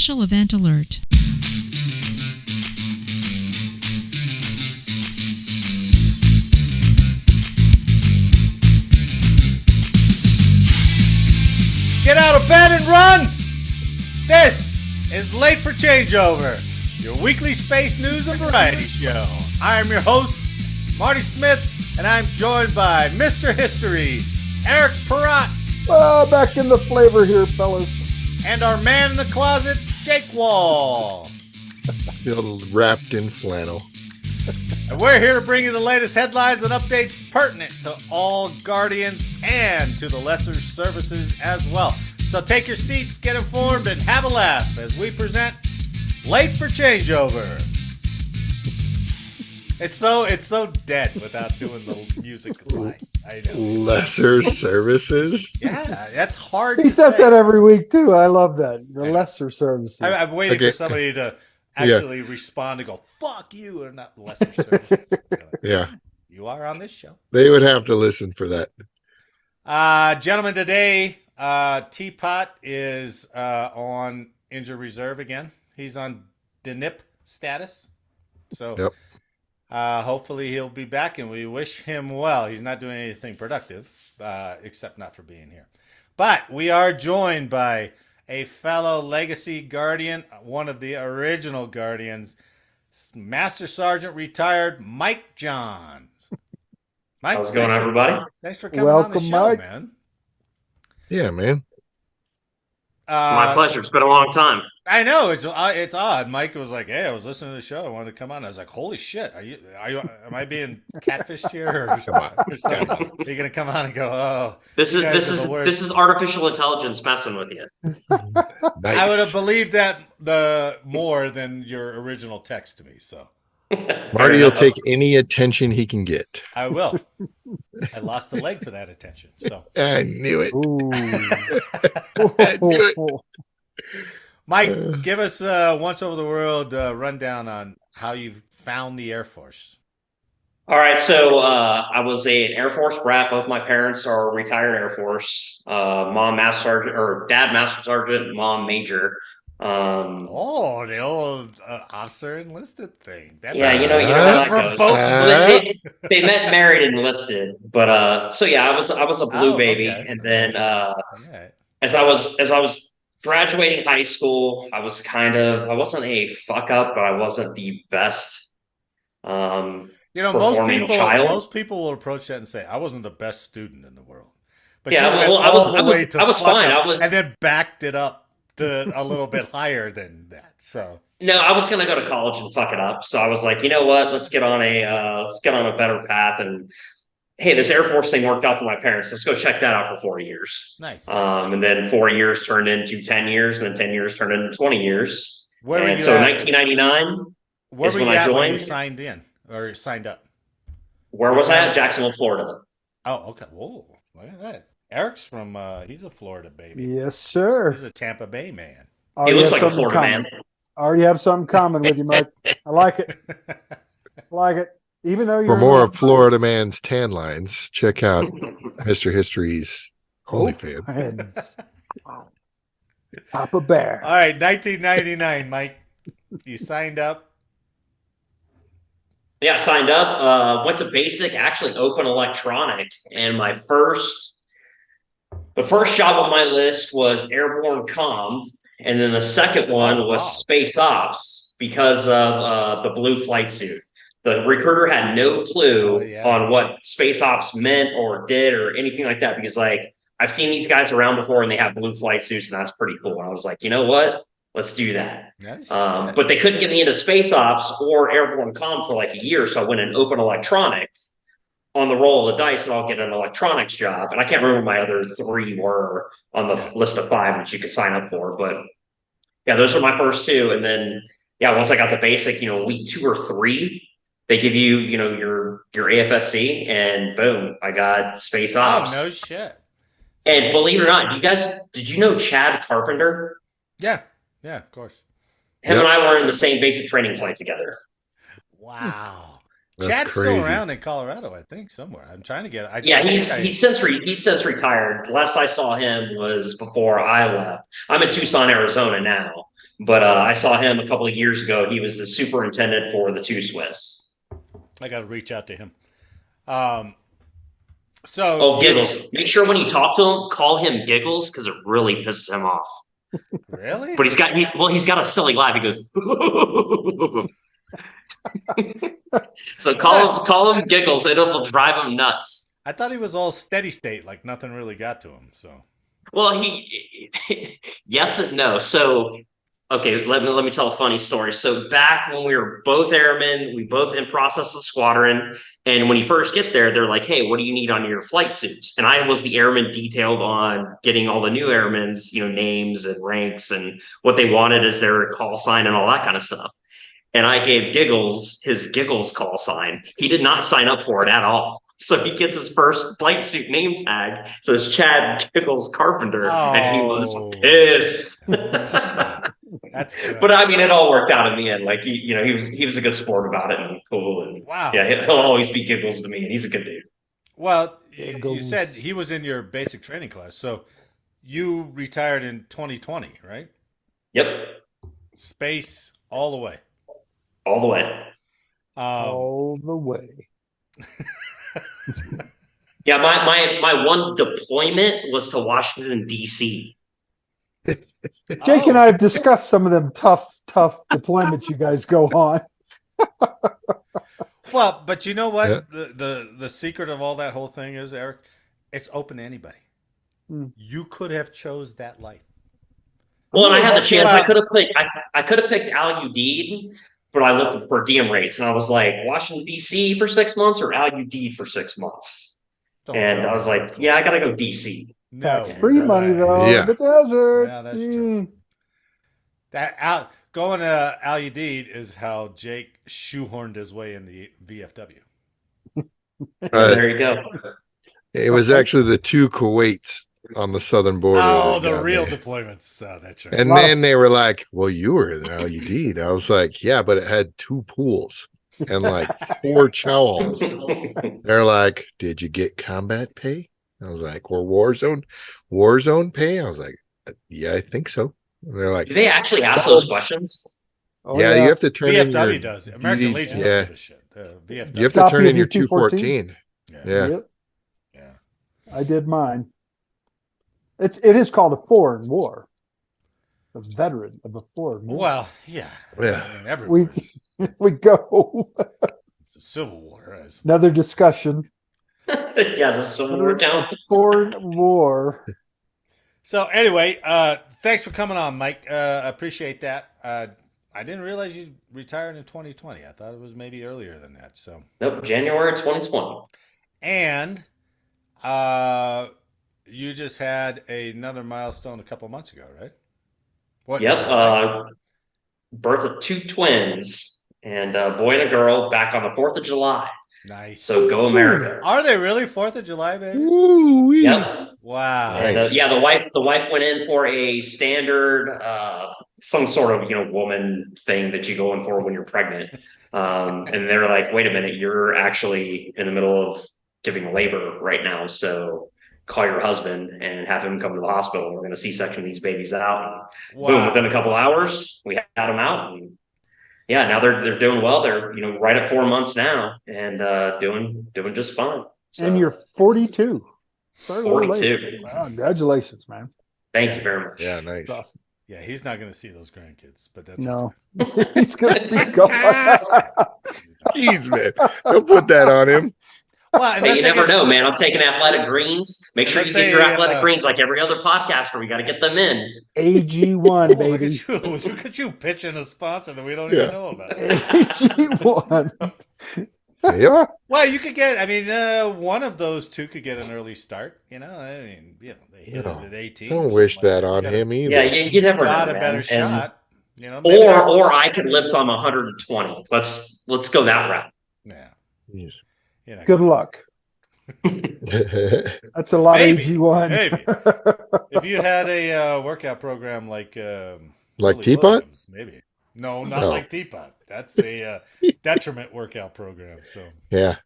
special event alert. Get out of bed and run! This is Late for Changeover, your weekly space news and variety show. I am your host, Marty Smith, and I'm joined by Mr. History, Eric Perrott. Back in the flavor here, fellas. And our man in the closet, Jake Wall. Still wrapped in flannel. And we're here to bring you the latest headlines and updates pertinent to all Guardians and to the lesser services as well. So take your seats, get informed, and have a laugh as we present Late for Changeover. It's so dead without doing the music line. I know. Lesser services? Yeah, that's hard. He says that every week too. I love that. The lesser services. I'm waiting for somebody to actually respond and go, "Fuck you," or not lesser services. Yeah. You are on this show. They would have to listen for that. Gentlemen, today, Teapot is on injured reserve again. He's on DNIP status. So Yep. Hopefully he'll be back, and we wish him well. He's not doing anything productive, except not for being here. But we are joined by a fellow Legacy Guardian, one of the original Guardians, Master Sergeant retired Mike Johns. Mike, how's it going, everybody? Thanks for coming on the show, Mike. man. Yeah, man. It's my pleasure. It's been a long time. I know it's odd. Mike was like, "Hey, I was listening to the show. I wanted to come on." I was like, "Holy shit! Are you? Am I being catfished here? Or, Come on. or something? Are you gonna come on and go, oh, This you guys are is the worst." this is artificial intelligence messing with you. Nice. I would have believed that the more than your original text to me. So Marty will take any attention he can get. I will. I lost a leg for that attention. So I knew it. Ooh. I knew it. Mike, give us a once over the world rundown on how you found the Air Force. All right, so I was an Air Force brat. Both my parents are retired Air Force. Mom master sergeant, or dad master sergeant, mom major. Oh, the old officer enlisted thing. Yeah, you know how that goes. They met, married, and enlisted. But so yeah, I was a blue baby, okay. and then Yeah. as I was graduating high school, I wasn't a fuck up, but I wasn't the best. You know, performing child. most people will approach that and say, "I wasn't the best student in the world." But Yeah, you went well, I all the way was to fine. fuck up I was, and then backed it up to a little bit higher than that. So no, I was gonna go to college and fuck it up. So I was like, you know what? Let's get on a better path. And hey, this Air Force thing worked out for my parents. Let's go check that out for 4 years. nice. And then 4 years turned into 10 years, and then 10 years turned into 20 years. Where were And you so at? 1999 Where is were you when I at when joined. you signed in or signed up? Where was I at? Jacksonville, Florida. Oh, okay. Whoa, look at that. Eric's from he's a Florida baby. Yes, sir. He's a Tampa Bay man. He Already looks have like a something Florida common. man. I already have something common with you, Mike. I like it. I like it. Even though you're For more of Florida Man's tan lines, check out Mr. History's OnlyFans. Friends. Papa Bear. All right, 1999, Mike. You signed up. Yeah, I signed up, went to basic, actually open electronic, and the first job on my list was airborne comm, and then the second one was space ops because of the blue flight suit. The recruiter had no clue on what space ops meant or did or anything like that, because like I've seen these guys around before and they have blue flight suits, and that's pretty cool. And I was like, you know what? Let's do that. Nice. But they couldn't get me into space ops or airborne comm for like a year. So I went and open electronic on the roll of the dice, and I'll get an electronics job. And I can't remember my other three were on the list of 5 that you could sign up for. But yeah, those are my first two. And then, yeah, once I got the basic, week 2 or 3, they give you, your AFSC, and boom, I got space ops. Oh, no shit. And believe it or not, did you know Chad Carpenter? Yeah. Yeah, of course. Him and I were in the same basic training flight together. Wow. That's Chad's crazy. still around in Colorado, I think, somewhere. I'm trying to get. Yeah, he's since retired. Last I saw him was before I left. I'm in Tucson, Arizona now, but I saw him a couple of years ago. He was the superintendent for the 2 Swiss. I got to reach out to him. Giggles! Make sure when you talk to him, call him Giggles because it really pisses him off. Really? But he's got a silly laugh. He goes. So call him Giggles. It'll drive him nuts. I thought he was all steady state, like nothing really got to him. So, well, yes and no. So, okay, let me tell a funny story. So back when we were both airmen, we both in process of squadron, and when you first get there, they're like, "Hey, what do you need on your flight suits?" And I was the airman detailed on getting all the new airmen's, names and ranks and what they wanted as their call sign and all that kind of stuff. And I gave Giggles his Giggles call sign. He did not sign up for it at all. So he gets his first flight suit name tag. So it's Chad Giggles Carpenter. And he was pissed. That's good. But I mean, it all worked out in the end. Like, he was a good sport about it and cool. And wow. Yeah, he'll always be Giggles to me. And he's a good dude. Well, you said he was in your basic training class. So you retired in 2020, right? Yep. Space all the way. All the way. All the way. Yeah, my one deployment was to Washington, D.C. Jake and I have discussed some of them tough deployments you guys go on. Well, but you know what? Yeah. The secret of all that whole thing is, Eric, it's open to anybody. You could have chose that life. Well, and I had the chance. I could have picked Al Udeed, but I looked at the per diem rates and I was like, Washington, D.C. for 6 months or Al Udeed for 6 months? And I was like, yeah, I got to go D.C. No, Tax free money though. Yeah. In the desert. Yeah, that's true. Going to Al Udeed is how Jake shoehorned his way in the VFW. There you go. It was actually the 2 Kuwaits on the southern border. Oh, the real deployments. Oh, that's right. And then they were like, well, you were in LUD. I was like, yeah, but it had 2 pools and like 4 chow halls. They're like, did you get combat pay? I was like, or war zone pay? I was like, yeah, I think so. And they're like, do they actually ask those questions? Oh, yeah, you have to turn in VFW your does. American Legion yeah. does this shit. VFW. You have to Copy turn of in your 214. 214. Yeah. Yep. Yeah. I did mine. It is called a foreign war. A veteran of a foreign war. Well, yeah. Yeah. I mean, everywhere. We go. It's a civil war. Right? Another discussion. Yeah, the Civil War count. Foreign war. So anyway, thanks for coming on, Mike. I appreciate that. I didn't realize you retired in 2020. I thought it was maybe earlier than that. So Nope, January 2020. And you just had another milestone a couple months ago, right? What? Yep. Birth of 2 twins and a boy and a girl back on the 4th of July. Nice. So go America. Are they really 4th of July, baby? Woo-wee. Yep. Wow. And yeah, the wife went in for a standard, some sort of woman thing that you go in for when you're pregnant. And they're like, wait a minute, you're actually in the middle of giving labor right now, so call your husband and have him come to the hospital. We're going to C-section these babies out. And boom! Within a couple hours, we had them out. And yeah, now they're doing well. They're right at 4 months now and doing just fine. So, And you're 42. 42. Wow, congratulations, man. Thank you very much. Yeah, nice. That's awesome. Yeah, he's not going to see those grandkids, but that's No, he's gonna be going. Jeez, man. Don't put that on him. Well, Hey, you never know, man. I'm taking athletic greens. Make sure you get your athletic greens like every other podcaster. We got to get them in. AG1, baby. Look at you pitching a sponsor that we don't even know about. AG1. Yep. Well, you could get. I mean, one of those 2 could get an early start. I mean, they hit it at 18. Don't wish that on him either. Yeah, you never know. Got a man. better And- shot. Maybe or I could lift on 120. Let's go that route. Yeah. Jeez. Good luck. That's a lot Maybe. of AG1. Maybe. If you had a workout program like Like Willie Teapot? Williams, maybe. No, not No. like Teapot. That's a detriment workout program. So, Yeah.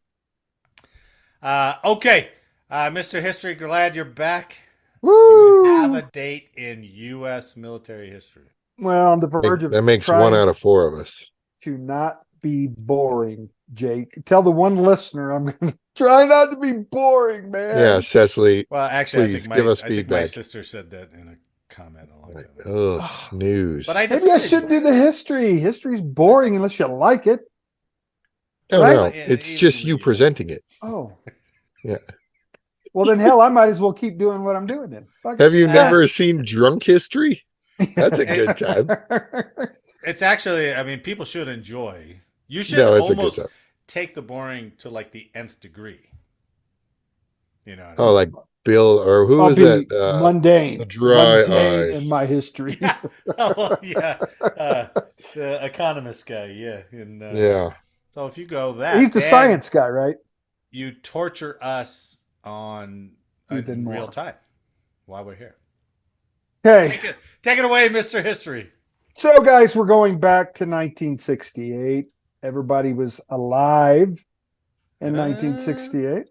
okay, Mr. History, glad you're back. Woo! You have a date in U.S. military history. Well, on the verge of That makes one trying out of 4 of us. to not be boring, Jake. Tell the one listener I'm going to try not to be boring, man. Yeah, Cecily. Well, actually, Please I think give us I think my feedback. sister said that in a comment a long Like, time ago. oh, snooze. But I Maybe I defended should you. do the history. History's boring unless you like it. No, right? no. Yeah, It's even just you reading. presenting it. Oh. Yeah. Well, then hell, I might as well keep doing what I'm doing then. Fuck Have you Uh, never seen Drunk History? That's a good time. It's actually, I mean, people should enjoy. You should No, it's a good almost time. take the boring to like the nth degree. You know what I Oh, mean? like Bill, or who I'll was be that? mundane. Dry Mundane Eyes. in my history. Yeah. Oh, yeah. The economist guy, yeah. And, Yeah. So if you go that, He's the then science guy, right? you torture us on Even in more. real time while we're here. Okay. Take it away, Mr. History. So, guys, we're going back to 1968. Everybody was alive in 1968.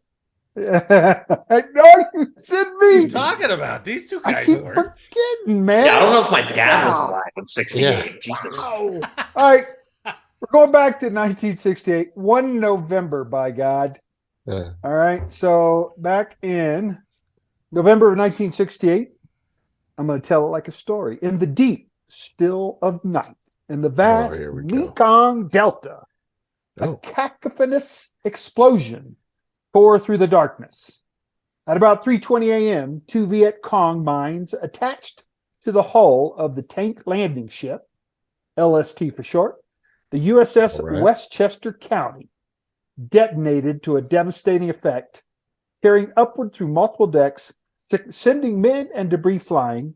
I know you said What are you me. talking about? These two I guys keep weren't. forgetting, man. Yeah, I don't know if my dad was Wow. alive in '68. Jesus. Wow. All right. We're going back to 1968. 1 November, by God. Uh, All right. So back in November of 1968, I'm going to tell it like a story. In the deep still of night, in the vast here we go. Mekong Delta, a oh, cacophonous explosion tore through the darkness. At about 3:20 a.m., 2 Viet Cong mines attached to the hull of the tank landing ship, LST for short, the USS All right. Westchester County, detonated to a devastating effect, tearing upward through multiple decks, sending men and debris flying,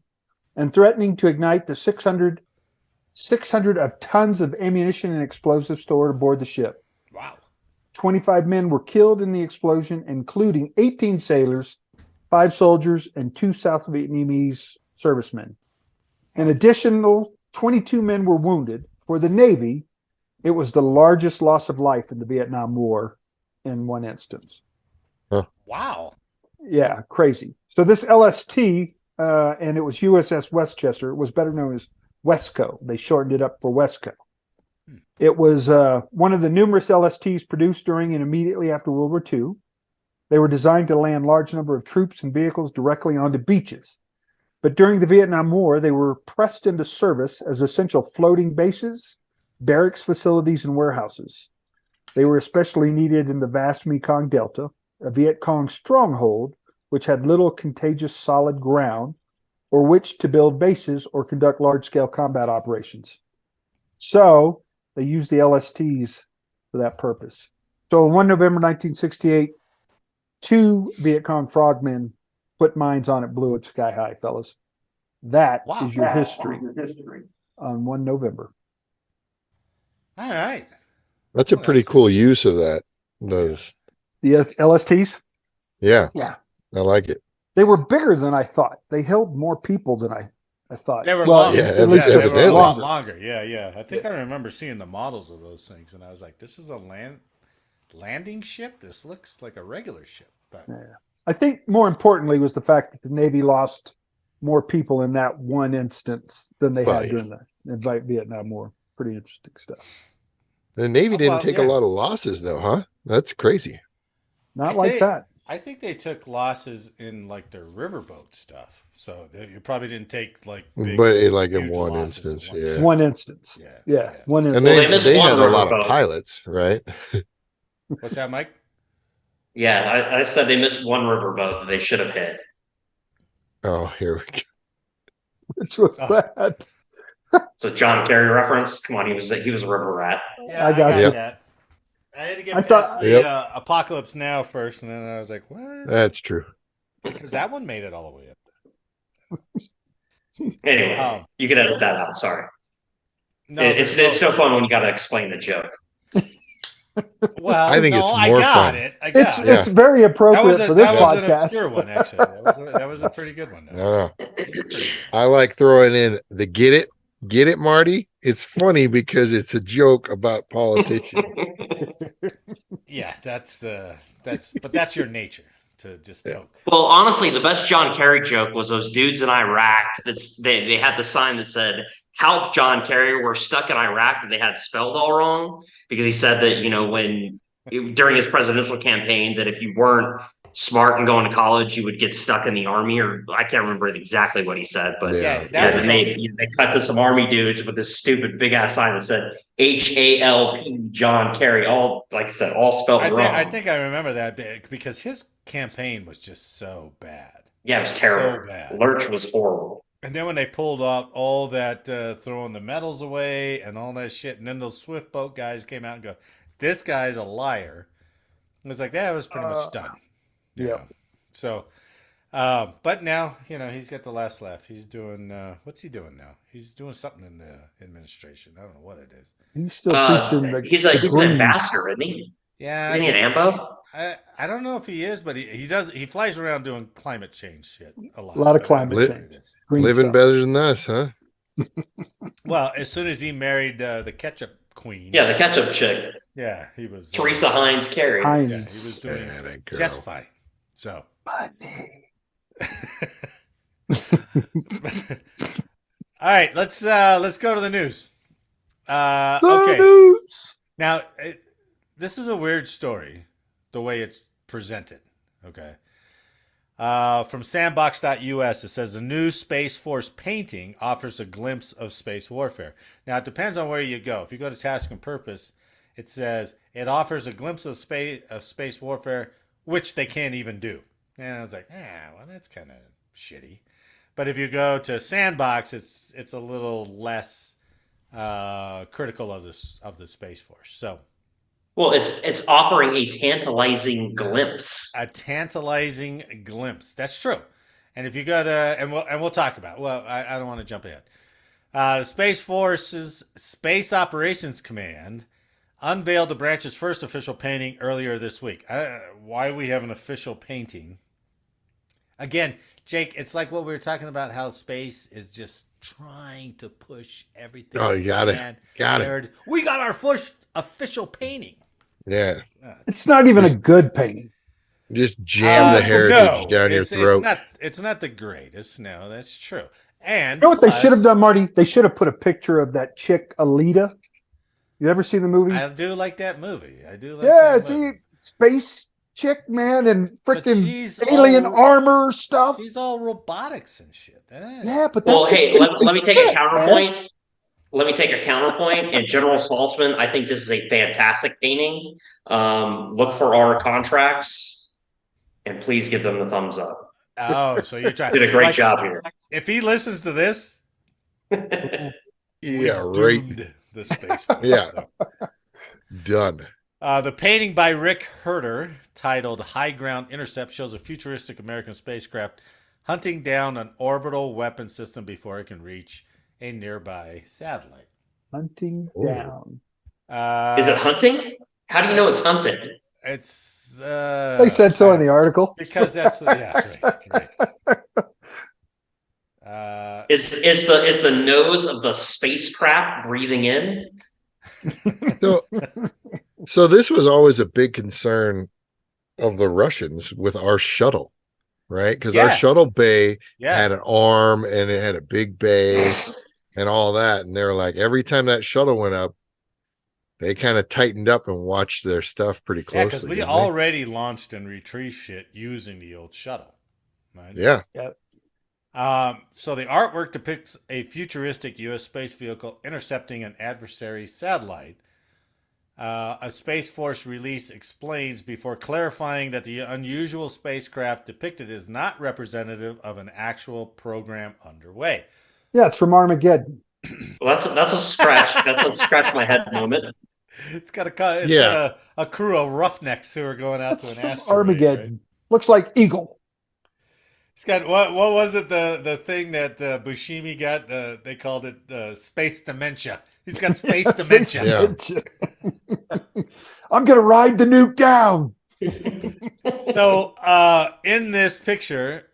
and threatening to ignite the 600 of tons of ammunition and explosives stored aboard the ship. Wow. 25 men were killed in the explosion, including 18 sailors, 5 soldiers, and 2 South Vietnamese servicemen. An additional 22 men were wounded. For the Navy, it was the largest loss of life in the Vietnam War in one instance. Wow. Yeah, crazy. So this LST, and it was USS Westchester, was better known as Wesco. They shortened it up for Wesco. It was one of the numerous LSTs produced during and immediately after World War II. They were designed to land large number of troops and vehicles directly onto beaches. But during the Vietnam War, they were pressed into service as essential floating bases, barracks facilities, and warehouses. They were especially needed in the vast Mekong Delta, a Viet Cong stronghold, which had little contagious solid ground, or which to build bases or conduct large-scale combat operations. So they used the LSTs for that purpose. So on 1 November 1968, 2 Viet Cong frogmen put mines on it, blew it sky high, fellas. That is your history on 1 November. All right. that's a pretty cool use of that. Those, The LSTs? yeah, Yeah. I like it. They were bigger than I thought. They held more people than I thought. They were well, longer. yeah, at least they just were a lot longer. longer. Yeah, yeah. I think I remember seeing the models of those things, and I was like, "This is a landing ship. This looks like a regular ship." But I think more importantly was the fact that the Navy lost more people in that one instance than they Well, had yeah. during the Vietnam War. Pretty interesting stuff. The Navy didn't take a yeah. lot of losses, though, huh? That's crazy. Not I like think- that. I think they took losses in like their riverboat stuff, so you probably didn't take like big, But like in huge one losses in instance, one- yeah. One instance. Yeah, Yeah. yeah. One And instance. Well, they, they missed they one had a lot of riverboat. pilots, right? What's that, Mike? Yeah, I said they missed one riverboat that they should have hit. Oh, here we go. Which was Oh. that? It's a John Kerry reference. Come on, he was a river rat. Yeah, I got you. that. I had to get I past thought- the Yep. Apocalypse Now first, and then I was like, "What?" That's true. Because that one made it all the way up. Anyway, Oh. you can edit that out. Sorry, No, it's there's so fun when you got to explain the joke. Well, I think no, it's I more got fun. it. I got it. Yeah. It's very appropriate for this that was an podcast. obscure one, actually. That was a pretty good one. No. I like throwing in the get it, Marty, it's funny because it's a joke about politicians. Yeah, that's your nature to just poke. Well, honestly, the best John Kerry joke was those dudes in Iraq. They had the sign that said "Help, John Kerry, we're stuck in Iraq," that they had spelled all wrong because he said that when during his presidential campaign that if you weren't smart and going to college, you would get stuck in the army, or I can't remember exactly what he said, but Yeah, then they cut to some army dudes with this stupid big ass sign that said HALP John Kerry, all like I said, all spelled wrong. I think I remember that because his campaign was just so bad. Yeah, it was terrible. So bad. Lurch was horrible. And then when they pulled out all that throwing the medals away and all that shit, and then those Swift boat guys came out and go, "This guy's a liar." It was like that was pretty much done. Yeah. So, but now he's got the last laugh. He's doing what's he doing now? He's doing something in the administration. I don't know what it is. He's still preaching. He's an ambassador, isn't he? Yeah. Isn't he an AMBO? I don't know if he is, but he flies around doing climate change shit a lot. A lot of climate change. Living stuff. better than us, huh? Well, as soon as he married the ketchup queen. Yeah, the ketchup chick. Yeah, he was Teresa Heinz Carey. Yeah, he was doing girl. just fine. So. Money. All right, let's go to the news. The Okay. news. Now, this is a weird story, the way it's presented. Okay. From sandbox.us, it says a new Space Force painting offers a glimpse of space warfare. Now, it depends on where you go. If you go to Task and Purpose, it says it offers a glimpse of space warfare, which they can't even do. And I was like, well, that's kind of shitty. But if you go to Sandbox, it's a little less critical of the Space Force. So, well, it's offering a tantalizing glimpse. A tantalizing glimpse. That's true. And if you go to and we'll talk about. Well, I don't want to jump ahead. The Space Force's Space Operations Command unveiled the branch's first official painting earlier this week. Why we have an official painting? Again, Jake, it's like what we were talking about, how space is just trying to push everything. Oh, you got it. We got our first official painting. Yeah. It's not even a good painting. Just jam the heritage down your throat. It's not the greatest. No, that's true. And you know what they should have done, Marty? They should have put a picture of that chick, Alita. You ever seen the movie? I do like that movie. Space chick, man, and freaking alien all, armor stuff. She's all robotics and shit. Yeah, but well, hey, let me take a counterpoint. Man. Let me take a counterpoint. And General Saltzman, I think this is a fantastic painting. Look for our contracts, and please give them the thumbs up. Oh, so you're trying. Did a great job here. If he listens to this, yeah, right. The Space Force. Yeah, done. The painting by Rick Herter, titled High Ground Intercept, shows a futuristic American spacecraft hunting down an orbital weapon system before it can reach a nearby satellite. Hunting down. Is it hunting? How do you know it's hunting? It's they said so in the article. Because that's right. Is the nose of the spacecraft breathing in? So this was always a big concern of the Russians with our shuttle, right? Because our shuttle bay had an arm and it had a big bay and all that. And they were like, every time that shuttle went up, they kind of tightened up and watched their stuff pretty closely. Yeah, because we already launched and retrieved shit using the old shuttle. Right? Yeah. So the artwork depicts a futuristic U.S. space vehicle intercepting an adversary satellite. A Space Force release explains before clarifying that the unusual spacecraft depicted is not representative of an actual program underway. Yeah, it's from Armageddon. Well, that's a scratch. That's a scratch my head moment. It's got a crew of roughnecks who are going out to an asteroid. Armageddon. Right? Looks like Eagle. It's got what was it the thing that Buscemi got? They called it space dementia. He's got space dementia. I'm gonna ride the nuke down. So in this picture,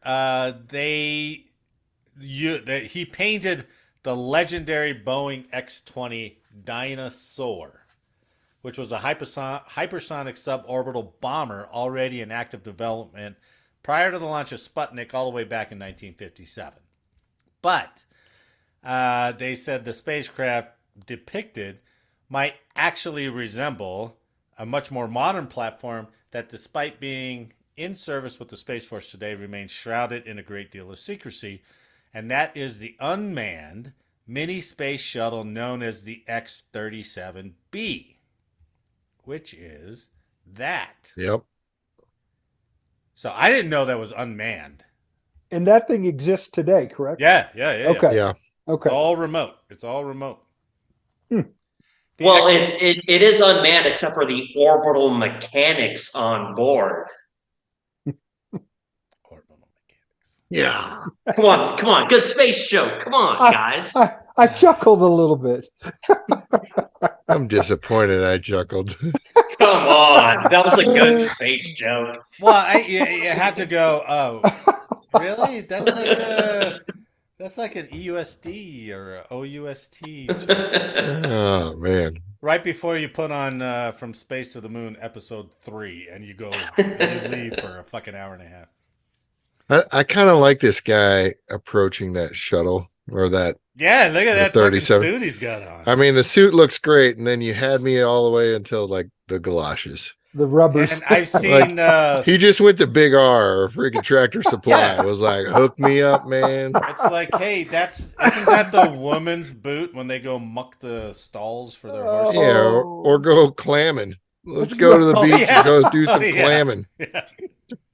he painted the legendary Boeing X-20 Dinosaur, which was a hypersonic suborbital bomber already in active development prior to the launch of Sputnik all the way back in 1957. But they said the spacecraft depicted might actually resemble a much more modern platform that, despite being in service with the Space Force today, remains shrouded in a great deal of secrecy. And that is the unmanned mini space shuttle known as the X-37B, which is that. Yep. So I didn't know that was unmanned. And that thing exists today, correct? Yeah. Okay. Yeah. It's Okay. all remote. The Well, X- it is unmanned except for the orbital mechanics on board. orbital mechanics. Yeah. Come on, good space joke. Come on, guys. I chuckled a little bit. I'm disappointed I chuckled. Come on, that was a good space joke. Well, you have to go. Oh, really? That's like an EUSD or a OUST. Oh man. Right before you put on From Space to the Moon episode 3, and you leave for a fucking hour and a half. I kind of like this guy approaching that shuttle or that. Yeah, look at The that fucking 37. suit he's got on. I mean, the suit looks great, and then you had me all the way until like the galoshes. The rubbers. And I've seen He just went to Big R or freaking Tractor Supply. Yeah. It was like, hook me up, man. it's like, hey, isn't that the woman's boot when they go muck the stalls for their horses? Yeah, or go clamming. Let's go to the beach and go do some clamming. Yeah.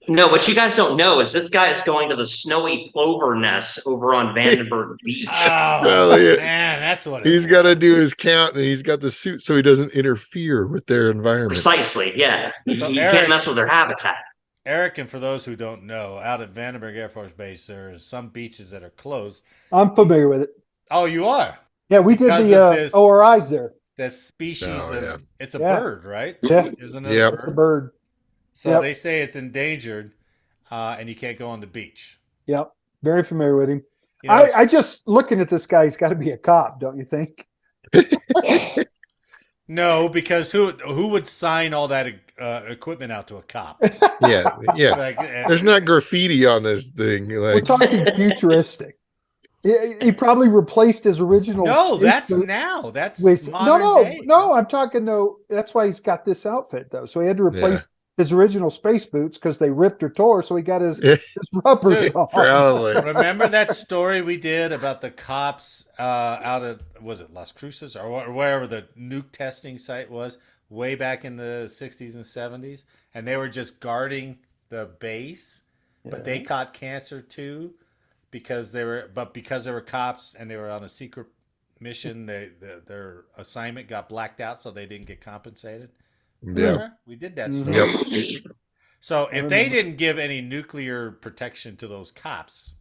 No, what you guys don't know is this guy is going to the snowy plover nest over on Vandenberg Beach. Oh, Well, yeah. man, that's what He's got to do his count, and he's got the suit so he doesn't interfere with their environment. Precisely, yeah. You Eric- can't mess with their habitat. Eric, and for those who don't know, out at Vandenberg Air Force Base, there are some beaches that are closed. I'm familiar with it. Oh, you are? Yeah, we did Because the of this- ORIs there. The species Oh, of, yeah. it's a Yeah. bird, right? Yeah. Isn't it Yep. a It's a bird? bird. So Yep. they say it's endangered, and you can't go on the beach. Yep. Very familiar with him. You know, I just looking at this guy, he's got to be a cop, don't you think? no, because who would sign all that equipment out to a cop? Yeah. Like, There's not graffiti on this thing. We're Like, talking futuristic. He probably replaced his original. no, space that's boots now. That's with modern day. no. I'm talking though. That's why he's got this outfit though. So he had to replace his original space boots because they ripped or tore. So he got his rubbers Dude, on. probably. Remember that story we did about the cops out at, was it Las Cruces or wherever the nuke testing site was way back in the 60s and 70s? And they were just guarding the base, but they caught cancer too because they were cops and they were on a secret mission. Their assignment got blacked out, so they didn't get compensated. Yeah. Remember? We did that story. Yep. So if they didn't give any nuclear protection to those cops,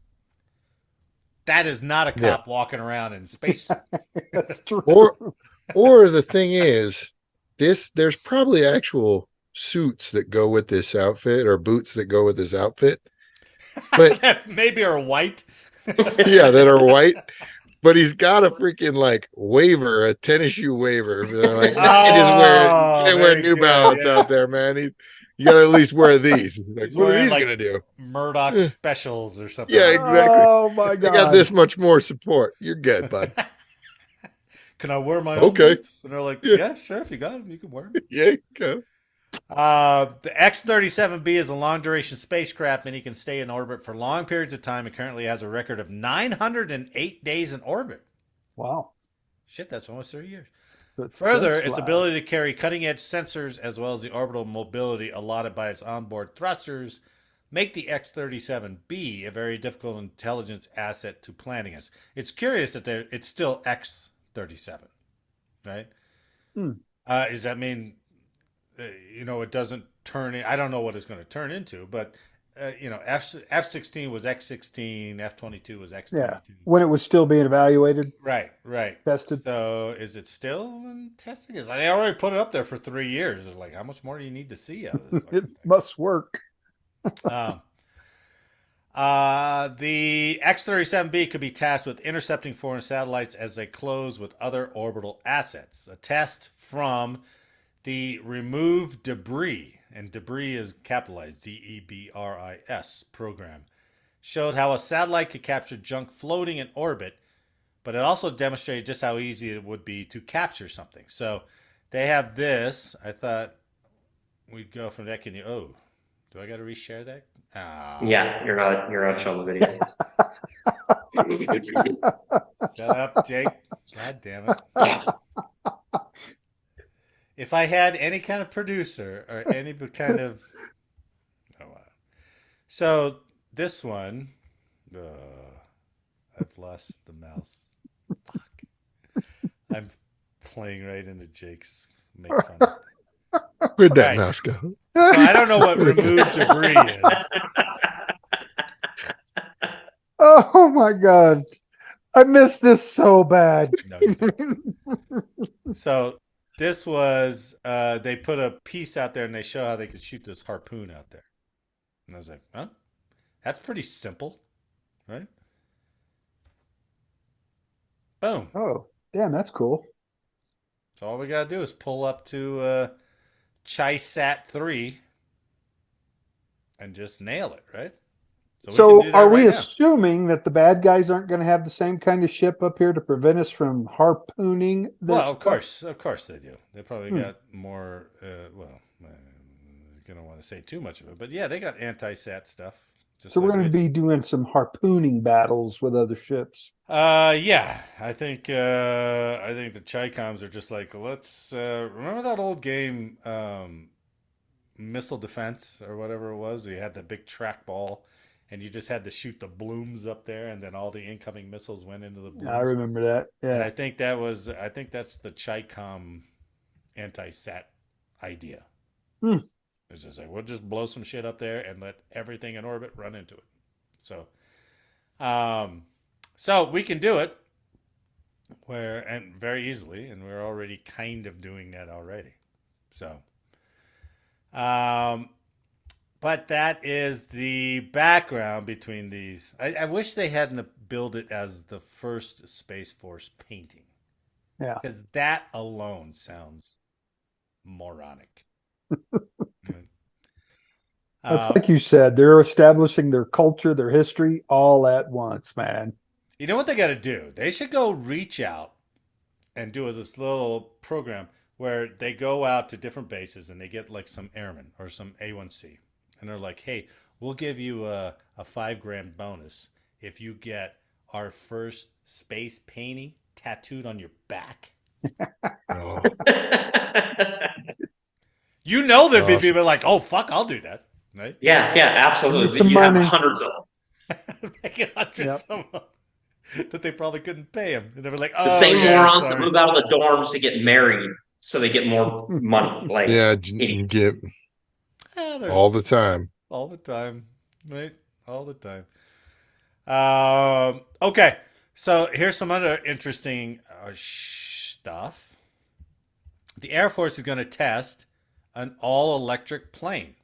that is not a cop walking around in space. That's true. Or the thing is, there's probably actual suits that go with this outfit or boots that go with this outfit. But That maybe are white. yeah, that are white. But he's got a freaking like waiver, a tennis shoe waiver. They're like, you can't wear very New good, Balance yeah. out there, man. You gotta at least wear these. Like, He's what are wearing, these like, gonna do? Murdoch specials or something. Yeah, exactly. Oh my I god! got this much more support. You're good, bud. Can I wear my own Okay. boots? And they're like, Yeah. yeah, sure. If you got them, you can wear them. Yeah, go. The X-37B is a long-duration spacecraft, and he can stay in orbit for long periods of time and currently has a record of 908 days in orbit. Wow. Shit, that's almost 3 years. But Further, that's its loud. ability to carry cutting-edge sensors as well as the orbital mobility allotted by its onboard thrusters make the X-37B a very difficult intelligence asset to planning us. It's curious that it's still X-37, right? Does that mean, it doesn't turn in? I don't know what it's going to turn into, but, F-16 was X-16, F-22 was X-22. Yeah, when it was still being evaluated, Right. tested. So is it still in testing? They already put it up there for 3 years. They're like, how much more do you need to see out of this? It must work. The X-37B could be tasked with intercepting foreign satellites as they close with other orbital assets. A test from the Remove Debris, and debris is capitalized, DEBRIS program, showed how a satellite could capture junk floating in orbit, but it also demonstrated just how easy it would be to capture something. So they have this. I thought we'd go from that. Can you? Oh, do I got to reshare that? Yeah, you're not showing the video. Shut up, Jake. God damn it. If I had any kind of producer or any kind of... Oh, wow. So this one... I've lost the mouse. Fuck. I'm playing right into Jake's make fun of. Where'd that Right. mouse go? So I don't know what remove debris is. Oh my God. I missed this so bad. No, you didn't. So this was they put a piece out there and they show how they could shoot this harpoon out there. And I was like, huh? That's pretty simple, right? Boom. Oh, damn, that's cool. So all we gotta do is pull up to ChiSat 3 and just nail it, right? So, So we can do that are we right now. assuming that the bad guys aren't going to have the same kind of ship up here to prevent us from harpooning their Well, stuff? of course they do. They probably got more. I don't want to say too much of it, but yeah, they got anti-sat stuff. Just So we're like going to we do. be doing some harpooning battles with other ships. Yeah, I think the Chi-Coms are just like, let's remember that old game, Missile Defense or whatever it was. You had the big trackball, and you just had to shoot the blooms up there, and then all the incoming missiles went into the blooms. I remember that. And Yeah. I think that's the Chi-Com anti-sat idea. It's just like, we'll just blow some shit up there and let everything in orbit run into it. So we can do it and very easily, and we're already kind of doing that already. So, but that is the background between these. I wish they hadn't built it as the first Space Force painting. Yeah. Because that alone sounds moronic. That's like you said, they're establishing their culture, their history all at once, man. You know what they got to do? They should go reach out and do this little program where they go out to different bases and they get like some airmen or some A1C. And they're like, hey, we'll give you a $5,000 bonus if you get our first space painting tattooed on your back. Oh, You know there'd be Awesome. people like, oh, fuck, I'll do that. Right? Yeah, absolutely. Give me some You have money. hundreds of them. Make hundreds of them that they probably couldn't pay him. And they were like, oh, The same yeah, morons that sorry. move out of the dorms to get married so they get more money. Like, yeah, idiot. get There's- all the time. All the time, right? All the time. Okay, so here's some other interesting stuff. The Air Force is going to test an all-electric plane.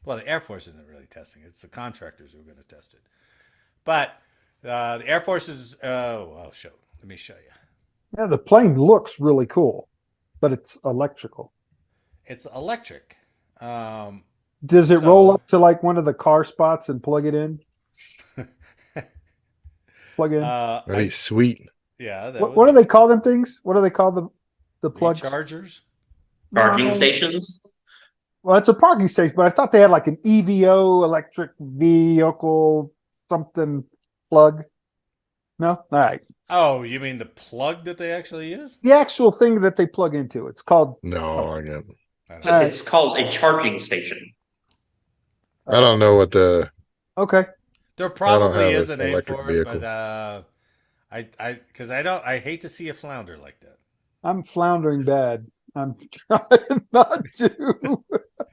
Well, the Air Force isn't really testing it. It's the contractors who are going to test it. But the Air Force is... let me show you. Yeah, the plane looks really cool, but it's electrical. It's electric. Does it So- roll up to like one of the car spots and plug it in? Plug in. That'd be sweet. Yeah. That What do they call them things? What do they call the plugs? Rechargers? Charging No. stations. Well, it's a parking station, but I thought they had like an EVO, electric vehicle, something plug. No? All right. Oh, you mean the plug that they actually use? The actual thing that they plug into. It's called. No, I got. I don't So know. it's called a charging station. I don't know what the. Okay. There probably have is a an name electric for it, vehicle. but I hate to see a flounder like that. I'm floundering bad. I'm trying not to.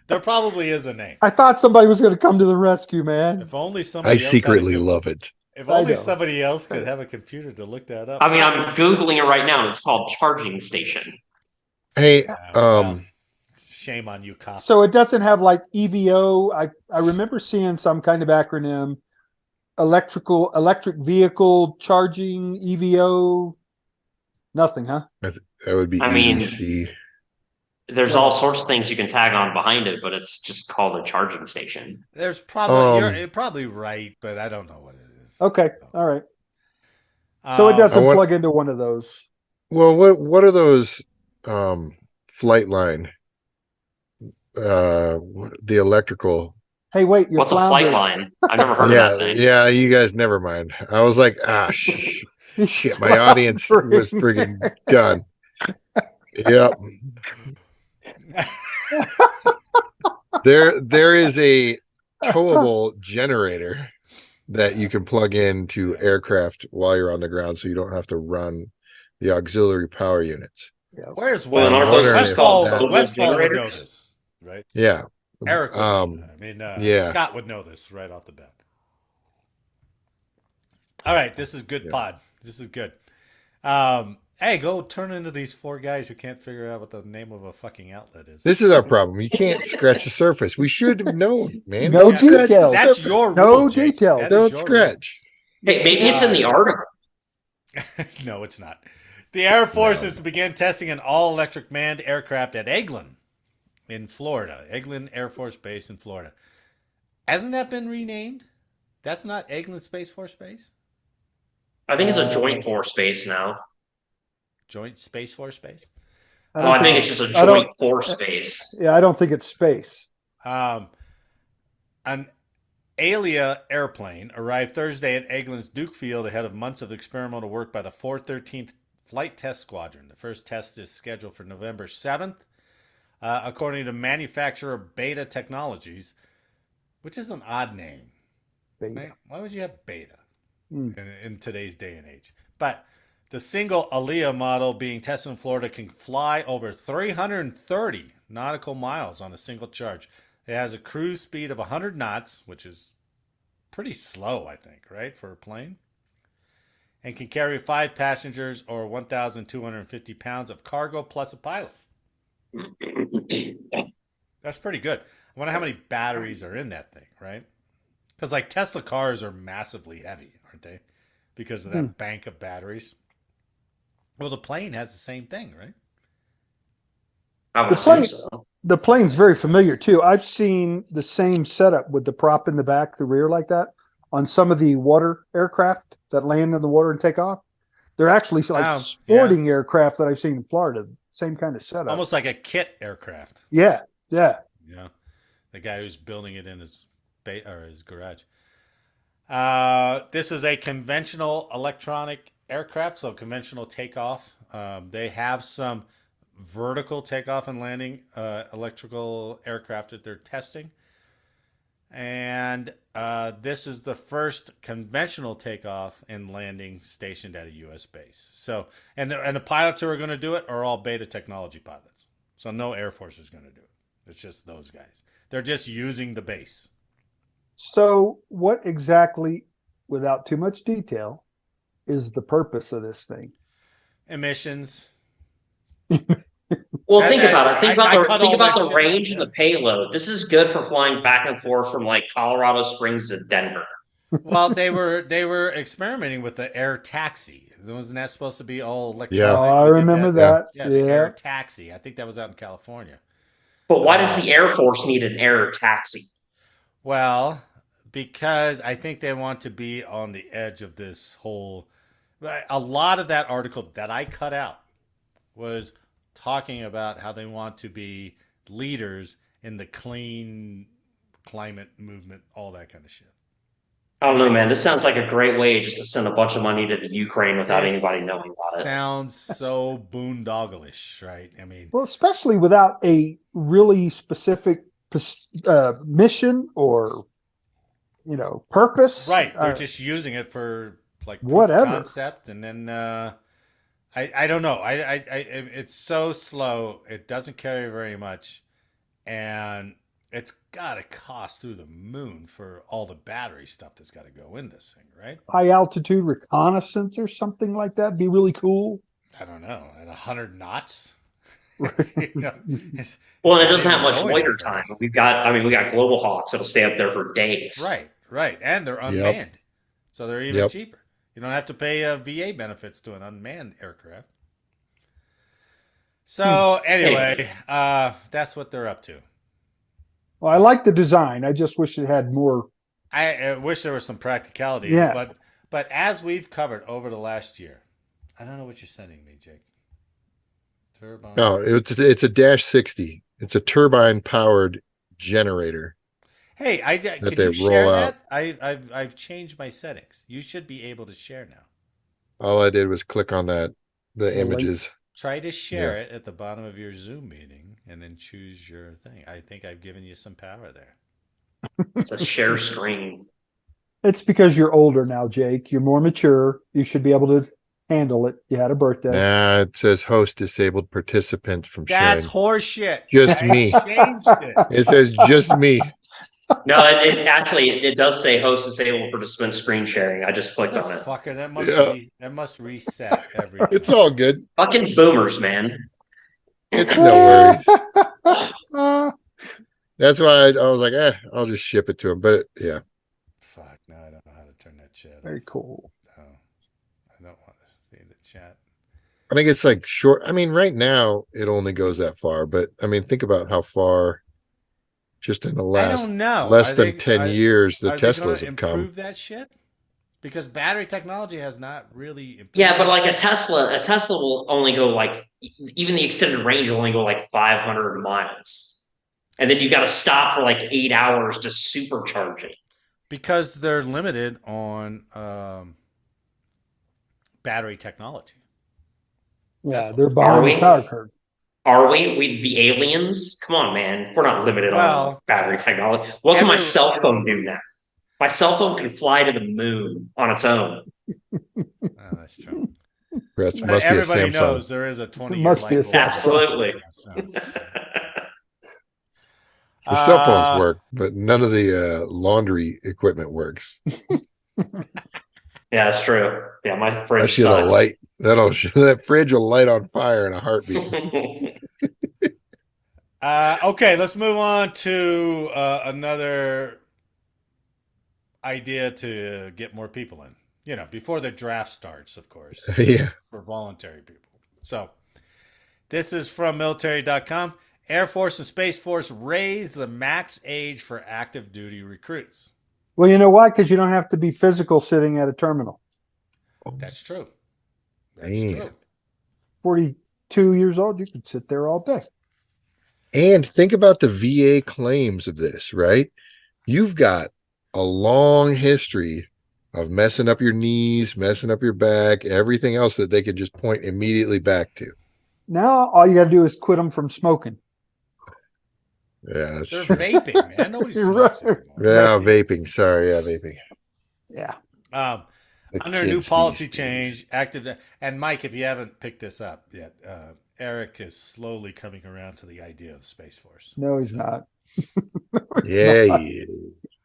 There probably is a name. I thought somebody was going to come to the rescue, man. If only somebody I else secretly had a, love it. If I only know. somebody else could have a computer to look that up. I mean, I'm Googling it right now and it's called charging station. Hey, Well, shame on you, cop. So it doesn't have like EVO. I remember seeing some kind of acronym. electric vehicle charging, EVO, nothing, huh? That would be I mean, EDC. there's all sorts of things you can tag on behind it, but it's just called a charging station. There's probably Um, you're probably right, but I don't know what it is. Okay, all right. So it Um, doesn't I want- plug into one of those. Well, what are those flight line? The electrical. Hey, wait, you're What's a flight floundering. line? I've never heard of Yeah, that thing. yeah. You guys, never mind. I was like, He's shit. My audience was floundering. friggin' done. Yep. There is a towable generator that you can plug into aircraft while you're on the ground, so you don't have to run the auxiliary power units. Where's Well, Westfall? aren't those just called Westfall, towable Westfall would know generators? this, right? Yeah. Eric would. Yeah. Scott would know this right off the bat. All right, this is good Yeah. pod. This is good. Hey, go turn into these 4 guys who can't figure out what the name of a fucking outlet is. This is our problem. You can't scratch the surface. We should have known, man. No Don't scratch the details. That's surface. your No rule, Jake. details. That is Don't your scratch. Hey, maybe it's in the article. rule. No, it's not. The Air Force is to begin testing an all-electric manned aircraft at Eglin in Florida. Eglin Air Force Base in Florida. Hasn't that been renamed? That's not Eglin Space Force Base? I think it's a joint force base now. Joint Space Force Base? Well, I think it's just a I don't- joint force base. Yeah, I don't think it's space. An Alia airplane arrived Thursday at Eglin's Duke Field ahead of months of experimental work by the 413th Flight Test Squadron. The first test is scheduled for November 7th, according to manufacturer Beta Technologies, which is an odd name. Right? Why would you have Beta in today's day and age? But the single Alia model being tested in Florida can fly over 330 nautical miles on a single charge. It has a cruise speed of 100 knots, which is pretty slow, I think, right, for a plane, and can carry 5 passengers or 1,250 pounds of cargo plus a pilot. That's pretty good. I wonder how many batteries are in that thing, right? Because like Tesla cars are massively heavy, aren't they? Because of that bank of batteries. Well, the plane has the same thing, right? I would The assume plane- so. The plane's very familiar too. I've seen the same setup with the prop in the back, the rear like that, on some of the water aircraft that land in the water and take off. They're actually like sporting aircraft that I've seen in Florida. Same kind of setup. Almost like a kit aircraft. Yeah. Yeah. The guy who's building it in his his garage. This is a conventional electronic aircraft, so conventional takeoff. They have some vertical takeoff and landing electrical aircraft that they're testing. And this is the first conventional takeoff and landing stationed at a U.S. base. So, and the pilots who are going to do it are all Beta Technology pilots. So no Air Force is going to do it. It's just those guys. They're just using the base. So what exactly, without too much detail, is the purpose of this thing? Emissions. Well, think about it. Think I about cut the think all that about the shit range out, and the payload. This is good for flying back and forth from like Colorado Springs to Denver. Well, they were experimenting with the air taxi. Wasn't that supposed to be all electronic? Yeah. Oh, I remember that. Yeah, the air taxi. I think that was out in California. But why does the Air Force need an air taxi? Well, because I think they want to be on the edge of this whole. A lot of that article that I cut out was talking about how they want to be leaders in the clean climate movement, all that kind of shit. I don't know, man. This sounds like a great way just to send a bunch of money to the Ukraine without anybody knowing about it. Sounds so boondogglish, right? I mean, Well, especially without a really specific mission or, purpose. right? They're just using it for like proof of whatever concept, and then I don't know. It's so slow. It doesn't carry very much, and it's got to cost through the moon for all the battery stuff that's got to go in this thing, right? high altitude reconnaissance or something like that. Be really cool. I don't know. At 100 knots. Well, and it doesn't have much loiter time. We got Global Hawks that'll stay up there for days. Right. And they're unmanned. So they're even Yep. cheaper. You don't have to pay VA benefits to an unmanned aircraft. So anyway, that's what they're up to. Well, I like the design. I just wish it had more. I wish there was some practicality, Yeah. but as we've covered over the last year, I don't know what you're sending me, Jake. Turbine. No, it's a Dash 60. It's a turbine powered generator Hey, that can they you share roll out. that? I've changed my settings. You should be able to share now. All I did was click on the link. images. Try to share Yeah. it at the bottom of your Zoom meeting and then choose your thing. I think I've given you some power there. It's a share screen. It's because you're older now, Jake. You're more mature. You should be able to handle it. You had a birthday. Nah, it says host disabled participants from That's sharing. horseshit. Just I me. changed it. It says just me. No, it actually it does say host disabled participant screen sharing. I just clicked on it. Motherfucker, Yeah. that must reset every time. It's all good. Fucking boomers, man. It's no worries. That's why I was like, I'll just ship it to him. But yeah, Fuck, now I don't know how to turn that chat Very on. cool. No, I don't want to see the chat. I think it's like short. I mean, right now it only goes that far, but I mean, think about how far just in the I last don't know. less Are than they- 10 are- years the Are they Teslas gonna have come. improve that shit? Because battery technology has not really improved. Yeah, but like a Tesla will only go like even the extended range will only go like 500 miles, and then you got to stop for like 8 hours to supercharge it. Because they're limited on battery technology. Yeah, That's they're what- behind Are the we? power curve. Are we? We the aliens? Come on, man. We're not limited on Well, battery technology. What can my every- cell phone do now? My cell phone can fly to the moon on its own. Oh, that's true. That But must be a everybody Samsung. knows there is a 20-year Must be a light bulb. Absolutely. The cell phones Uh, work, but none of the laundry equipment works. Yeah, that's true. Yeah, my That fridge shit'll sucks. light. That fridge will light on fire in a heartbeat. Okay, let's move on to another idea to get more people in. You know, before the draft starts, of course, Yeah. for voluntary people. So, this is from military.com. Air Force and Space Force raise the max age for active duty recruits. Well, you know why? Because you don't have to be physical sitting at a terminal. That's true. That's Man. true. 42 years old, you could sit there all day. And think about the VA claims of this, right? You've got a long history of messing up your knees, messing up your back, everything else that they can just point immediately back to. Now, all you got to do is quit them from smoking. Yeah, that's They're true. vaping, man. Nobody You're smokes right. anymore. Yeah, vaping. Sorry, yeah, vaping. Yeah. The Under new kids policy these days. change, active and Mike, if you haven't picked this up yet, Eric is slowly coming around to the idea of Space Force. No, he's not. Yeah, not. he is.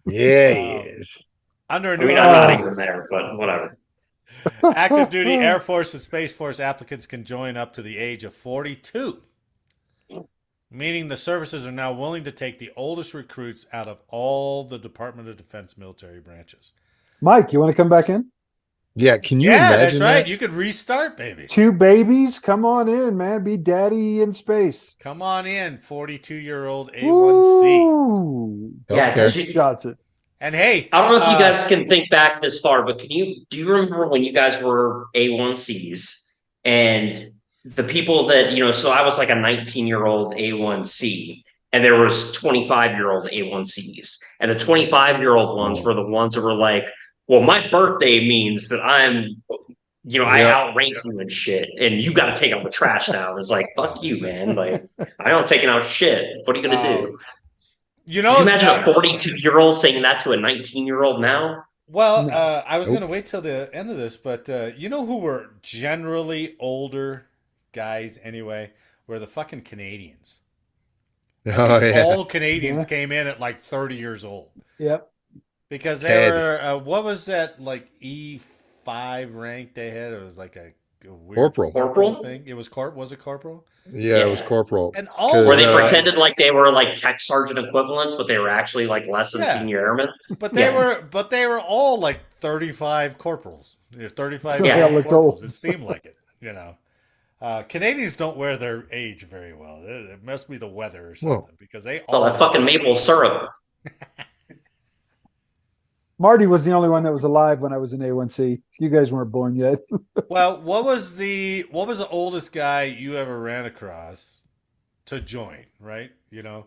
Yeah, he is. Under a I new mean, I'm not even there, but whatever. active duty Air Force and Space Force applicants can join up to the age of 42, meaning the services are now willing to take the oldest recruits out of all the Department of Defense military branches. Mike, you want to come back in? Yeah, can you Yeah, imagine that's right. that? You could restart, baby. 2 babies? Come on in, man. Be daddy in space. Come on in, 42-year-old A1C. Ooh. Yeah, Healthcare. did you- Shots it. And hey, I don't know if you guys can think back this far, but do you remember when you guys were A1Cs and the people that, so I was like a 19-year-old A1C and there was 25-year-old A1Cs. And the 25-year-old ones were the ones that were like, well, my birthday means that I Yeah. outrank you and shit. And you got to take out the trash now. It's like, fuck you, man. Like, I don't taking out shit. What are you going to do? you Can know, you imagine now- a 42-year-old saying that to a 19-year-old now? Well, No. I was Nope. going to wait till the end of this, but you know who were generally older guys anyway? Were the fucking Canadians. I Oh, think yeah. all Canadians Yeah. came in at like 30 years old Yep. because they Ted. were. What was that like E5 rank they had? It was like a a weird Corporal. Corporal? thing. It was was it corporal? Yeah, it was Yeah. corporal. And all Where they Because, pretended like they were like tech sergeant equivalents, but they were actually like less than Yeah. senior airmen. But Yeah. they were all like 35 corporals. 35 So they all looked corporals. old. It seemed like it, you know. Canadians don't wear their age very well. It must be the weather or something well, because they It's all all that fucking maple syrup. Marty was the only one that was alive when I was in A1C. You guys weren't born yet. Well, what was the oldest guy you ever ran across to join, right? You know,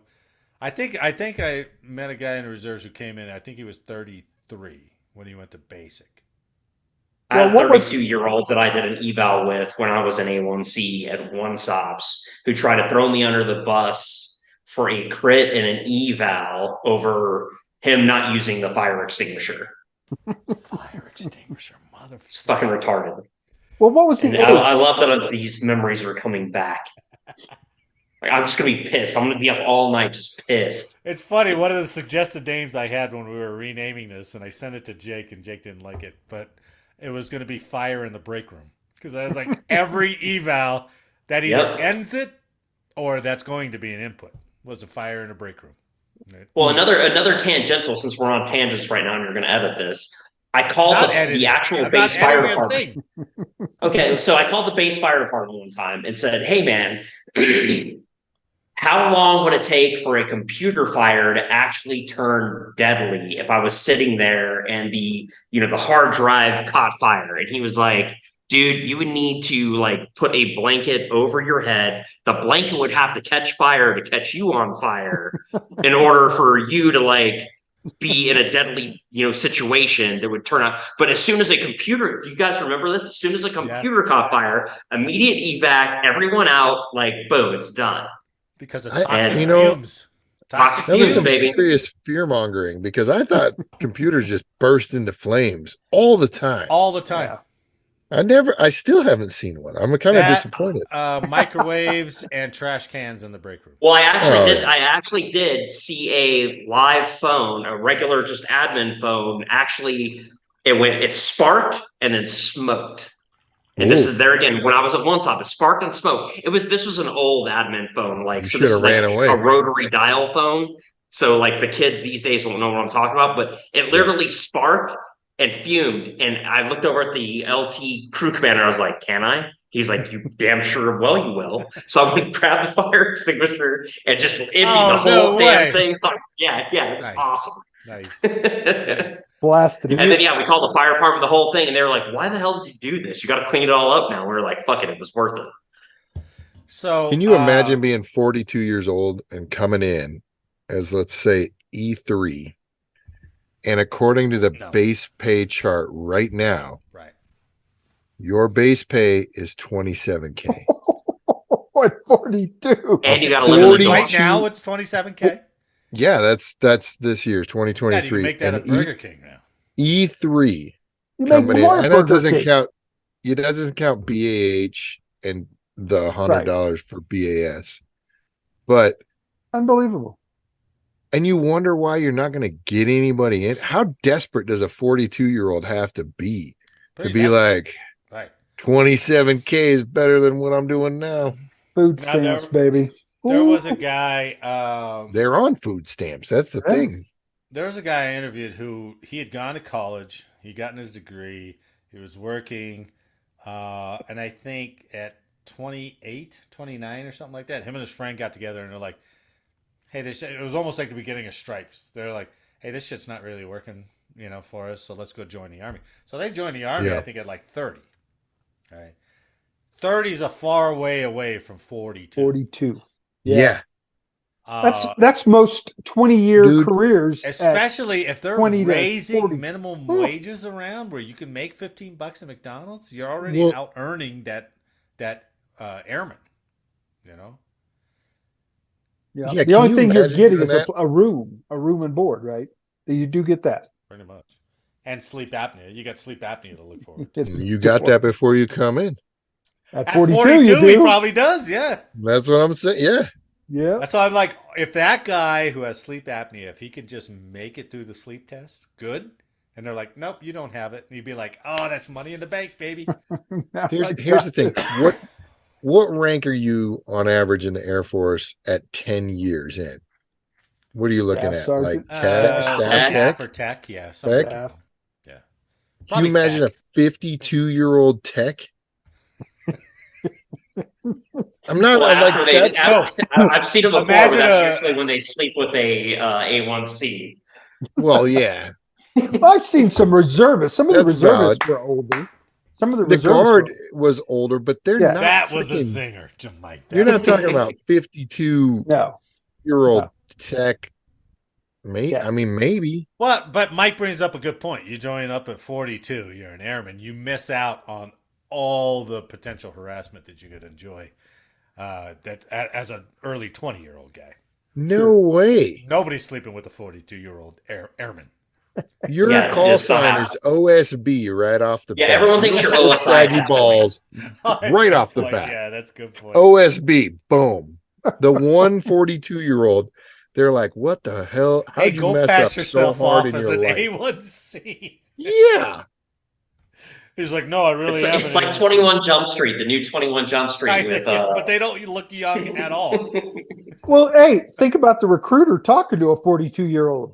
I think I met a guy in the reserves who came in. I think he was 33 when he went to basic. I had a Well, what was- 32-year-old that I did an eval with when I was in A1C at one SOPs who tried to throw me under the bus for a crit and an eval over him not using the fire extinguisher. Fire extinguisher, motherfucker. It's fucking retarded. Well, what was the And age? I love that these memories are coming back. Like, I'm just gonna be pissed. I'm gonna be up all night just pissed. It's funny. One of the suggested names I had when we were renaming this, and I sent it to Jake, and Jake didn't like it, but it was going to be Fire in the Break Room because I was like, every eval that either Yep. ends it or that's going to be an input was a fire in a break room. Right? Well, another tangential, since we're on tangents right now and you're gonna edit this. I called Not the editing. actual I'm base not fire editing a department. thing. Okay, so I called the base fire department one time and said, "Hey, man, how long would it take for a computer fire to actually turn deadly if I was sitting there and the hard drive caught fire?" And he was like, "Dude, you would need to like put a blanket over your head. The blanket would have to catch fire to catch you on fire in order for you to like be in a deadly, situation that would turn out. But as soon as a computer, do you guys remember this? As soon as a computer caught fire, immediate evac, everyone out, like boom, it's done." Because of I- toxic and- fumes. Toxic that was fumes, some baby. serious fear mongering because I thought computers just burst into flames all the time. All the time. Yeah. I still haven't seen one. I'm kind of That, disappointed. Microwaves and trash cans in the break room. Well, I actually Oh, did. yeah. I actually did see a live phone, a regular just admin phone. Actually, it sparked and then smoked. And this Ooh. is there again. When I was at one stop, it sparked and smoked. This was an old admin phone, like You so. This shoulda is like ran away. a rotary dial phone. So like the kids these days won't know what I'm talking about. But it literally sparked and fumed. And I looked over at the LT crew commander. I was like, "Can I?" He's like, "You damn sure well you will." So I went and grabbed the fire extinguisher and just emptied the whole damn thing. Yeah, it was Nice. awesome. Nice. Blasted And it. then we called the fire department the whole thing, and they were like, "Why the hell did you do this? You got to clean it all up now." We were like, "Fuck it, it was worth it." So Can you imagine being 42 years old and coming in as, let's say, E3? And according to the No. base pay chart right now, right? your base pay is 27K. What, 42? And you got to live in the 40 dorm. Right now it's 27K. Yeah, that's this year, God, you 2023. can make that and at Burger King now. You E3 make coming in, more and that Burger doesn't King. count. It doesn't count BAH and the $100 for BAS. But Unbelievable. and you wonder why you're not going to get anybody in. How desperate does a 42-year-old have to be Pretty to be desperate. like Right. 27K is better than what I'm doing now? Food Now, stamps, baby. There was Ooh. a guy. They're on food stamps. That's the Yeah. thing. There was a guy I interviewed who he had gone to college. He gotten his degree. He was working, and I think at 28, 29 or something like that, him and his friend got together and they're like, "Hey, it was almost like the beginning of Stripes." They're like, "Hey, this shit's not really working, for us. So let's go join the army." So they joined the army. Yeah. I think at like 30. All right, 30 is a far way away from 42. 42. Yeah. That's most 20-year Dude, careers. Especially if they're 20 to raising 40. minimum Hmm. wages around where you can make $15 at McDonald's, you're already Well- out earning that airman. Yeah. Yeah, The can only you thing you're imagine getting doing is that? a room and board, right? You do get that. Pretty much. And sleep apnea. You got sleep apnea to look forward. You got that before you come in. At At 42, 42, you he do. probably does. Yeah. That's what I'm saying. Yeah. Yeah. That's why I'm like, if that guy who has sleep apnea, if he could just make it through the sleep test, good. And they're like, nope, you don't have it. And you'd be like, oh, that's money in the bank, baby. Here's the thing. What rank are you on average in the Air Force at 10 years in? What are you looking Staff at? sergeant. Like staff Staff tech? or tech, yeah. Something Tech? like that. Yeah. Can Probably you imagine tech. a 52-year-old tech? I'm not Well, like after they, that's I've seen them before, but Imagine that's usually when they sleep with a A1C. well, yeah. I've seen some reservists. Some of the That's reservists were older. Some of the The reservists guard were, was older, but they're Yeah. not that was a freaking- zinger, Jim Mike. You're not talking about 52-year-old no. tech. Mate, Yeah. I mean, maybe. Well, but Mike brings up a good point. You join up at 42, you're an airman. You miss out on all the potential harassment that you could enjoy as an early 20-year-old guy. No way. Nobody's sleeping with a 42-year-old airman. Your Yeah, call it's sign somehow- is OSB right off the Yeah, bat. everyone thinks you're Little OSI saggy at that balls Oh, that's a right good off the point. bat. Yeah, that's a good point. OSB, boom. The 142-year-old, they're like, what the hell? How'd hey, you go mess pass up so yourself hard off in as your an life? A1C. Yeah. He's like, no, I really am. It's an like A1C. 21 Jump Street, the new 21 Jump Street with But they don't look young at all. Well, hey, think about the recruiter talking to a 42-year-old.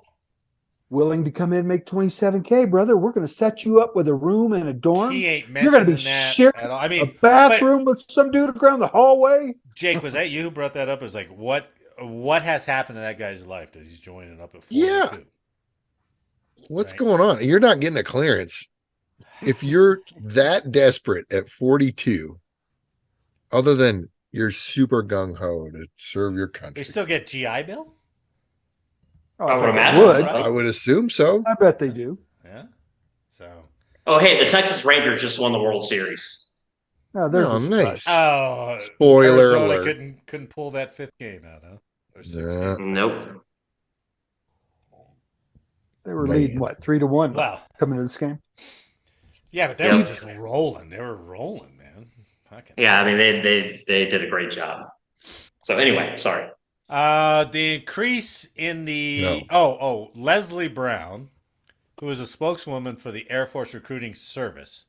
Willing to come in and make 27K, brother. We're going to set you up with a room and a dorm. He ain't You're going to be mentioning that sharing at all. I a mean, bathroom with some dude around the hallway. Jake, was that you who brought that up? Is like, what has happened to that guy's life that he's joining up at 42? Yeah. What's Right. going on? You're not getting a clearance. If you're that desperate at 42, other than you're super gung-ho to serve your They country, still get GI Bill? I would they imagine would. so. I would assume so. I bet they do. Yeah. So, Oh, hey, the Texas Rangers just won the World Series. Oh, there's Oh, a surprise. nice. oh, Spoiler Arizona alert. couldn't pull that fifth game out, huh? Or sixth Yeah. game. Nope. They were Man. leading, what, 3-1 Well, coming to this game? yeah, but they Yeah. were just rolling. They were rolling, man. Fucking Yeah, I mean they did a great job. So anyway, sorry. The increase in the Leslie Brown, who is a spokeswoman for the Air Force Recruiting Service,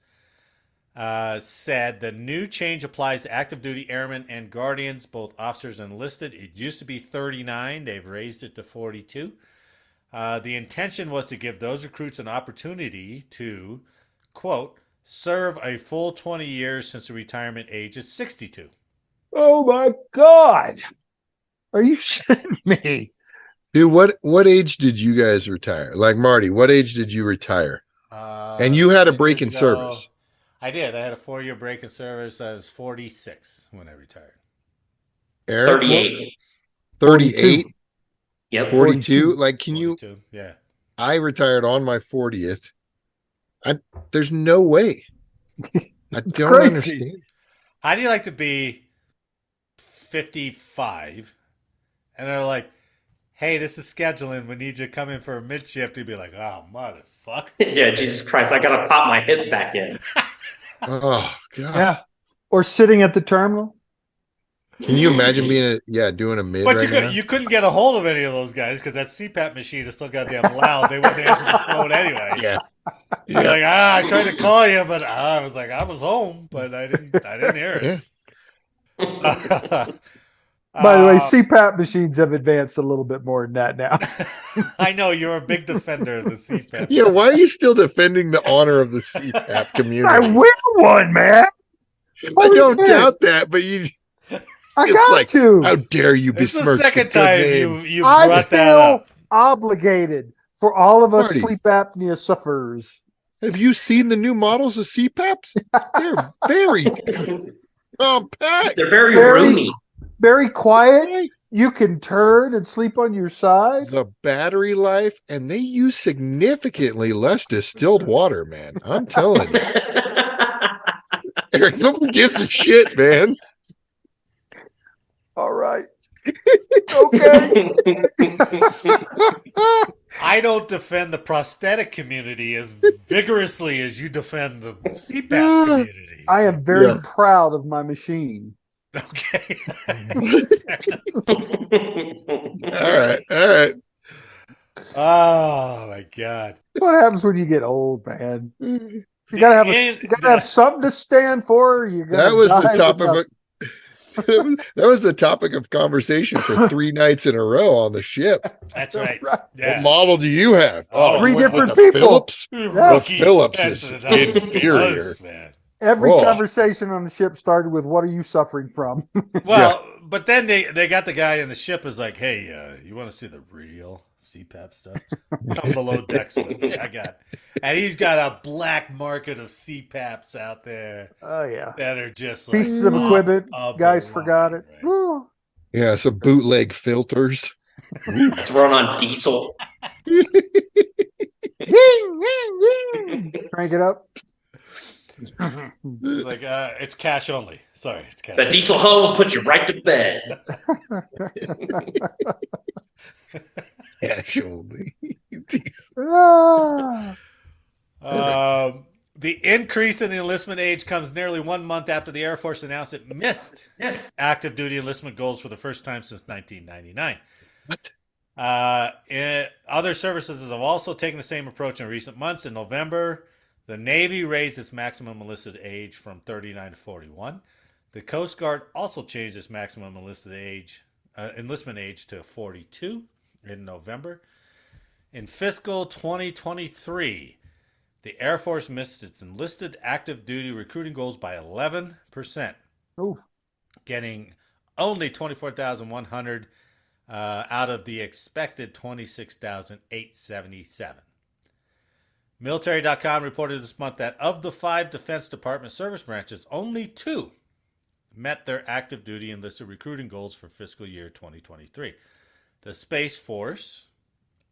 said the new change applies to active duty airmen and guardians, both officers and enlisted. It used to be 39. They've raised it to 42. The intention was to give those recruits an opportunity to, quote, serve a full 20 years since the retirement age is 62. Oh, my God. Are you shitting me? Dude, what age did you guys retire? Like Marty, what age did you retire? And you had a 10 break years in ago, service. I did. I had a 4-year break in service. I was 46 when I retired. Eric, 38. 38, Yep. 42. Like, can you? 42, yeah. I retired on my 40th. There's no way. I don't crazy. understand. How do you like to be 55? And they're like, hey, this is scheduling. We need you to come in for a mid shift. You'd be like, oh, motherfucker. Yeah, Jesus Christ, I gotta pop my hip back in. Oh God. Yeah. Or sitting at the terminal. Can you imagine doing a mid But right now? you couldn't get a hold of any of those guys because that CPAP machine is so goddamn loud. They wouldn't answer the phone anyway. Yeah. You're like, I tried to call you, but I was like, I was home, but I didn't hear it. By the way, CPAP machines have advanced a little bit more than that now. I know you're a big defender of the CPAP. Yeah, why are you still defending the honor of the CPAP community? I will one, man. I Holy don't shit. doubt that, but I it's got like, to. how dare you It's the besmirch second good time name. you I brought that feel up. obligated for all of us Marty. sleep apnea sufferers. Have you seen the new models of CPAPs? They're very compact. They're very Very- roomy. Very quiet. You can turn and sleep on your side. The battery life, and they use significantly less distilled water, man. I'm telling you. Eric, no one gives a shit, man. All right. Okay. I don't defend the prosthetic community as vigorously as you defend the CPAP community. I am very Yeah. proud of my machine. Okay. All right. Oh my God. That's what happens when you get old, man. The You gotta have in- something to stand for. You That gotta was the die with topic nothing. that was the topic of conversation for 3 nights in a row on the ship. That's right. Right. Yeah. What model do you have? Oh, Three what- different the people. Phillips? Yeah. The Phillips That's is what it inferior. was, man. Every Oh. conversation on the ship started with, "What are you suffering from?" Well, but then they got the guy in the ship is like, hey, you want to see the real CPAP stuff? Come below decks with me. And he's got a black market of CPAPs out there Oh yeah, that are just like pieces of top equipment. of the Guys forgot line, it. right? Woo. Yeah, some bootleg filters. It's run on diesel. Ying, ying, ying. Crank it up. It's like it's cash only. Sorry, it's cash. The only. diesel hole will put you right to bed. Actually. Ah. The increase in the enlistment age comes nearly 1 month after the Air Force announced it missed active duty enlistment goals for the first time since 1999. What? Other services have also taken the same approach in recent months. In November, the Navy raised its maximum enlisted age from 39 to 41. The Coast Guard also changed its maximum enlistment age to 42 in November. In fiscal 2023, the Air Force missed its enlisted active duty recruiting goals by 11%, Ooh. getting only 24,100 out of the expected 26,877. Military.com reported this month that of the 5 Defense Department service branches, only 2 met their active duty enlisted recruiting goals for fiscal year 2023. The Space Force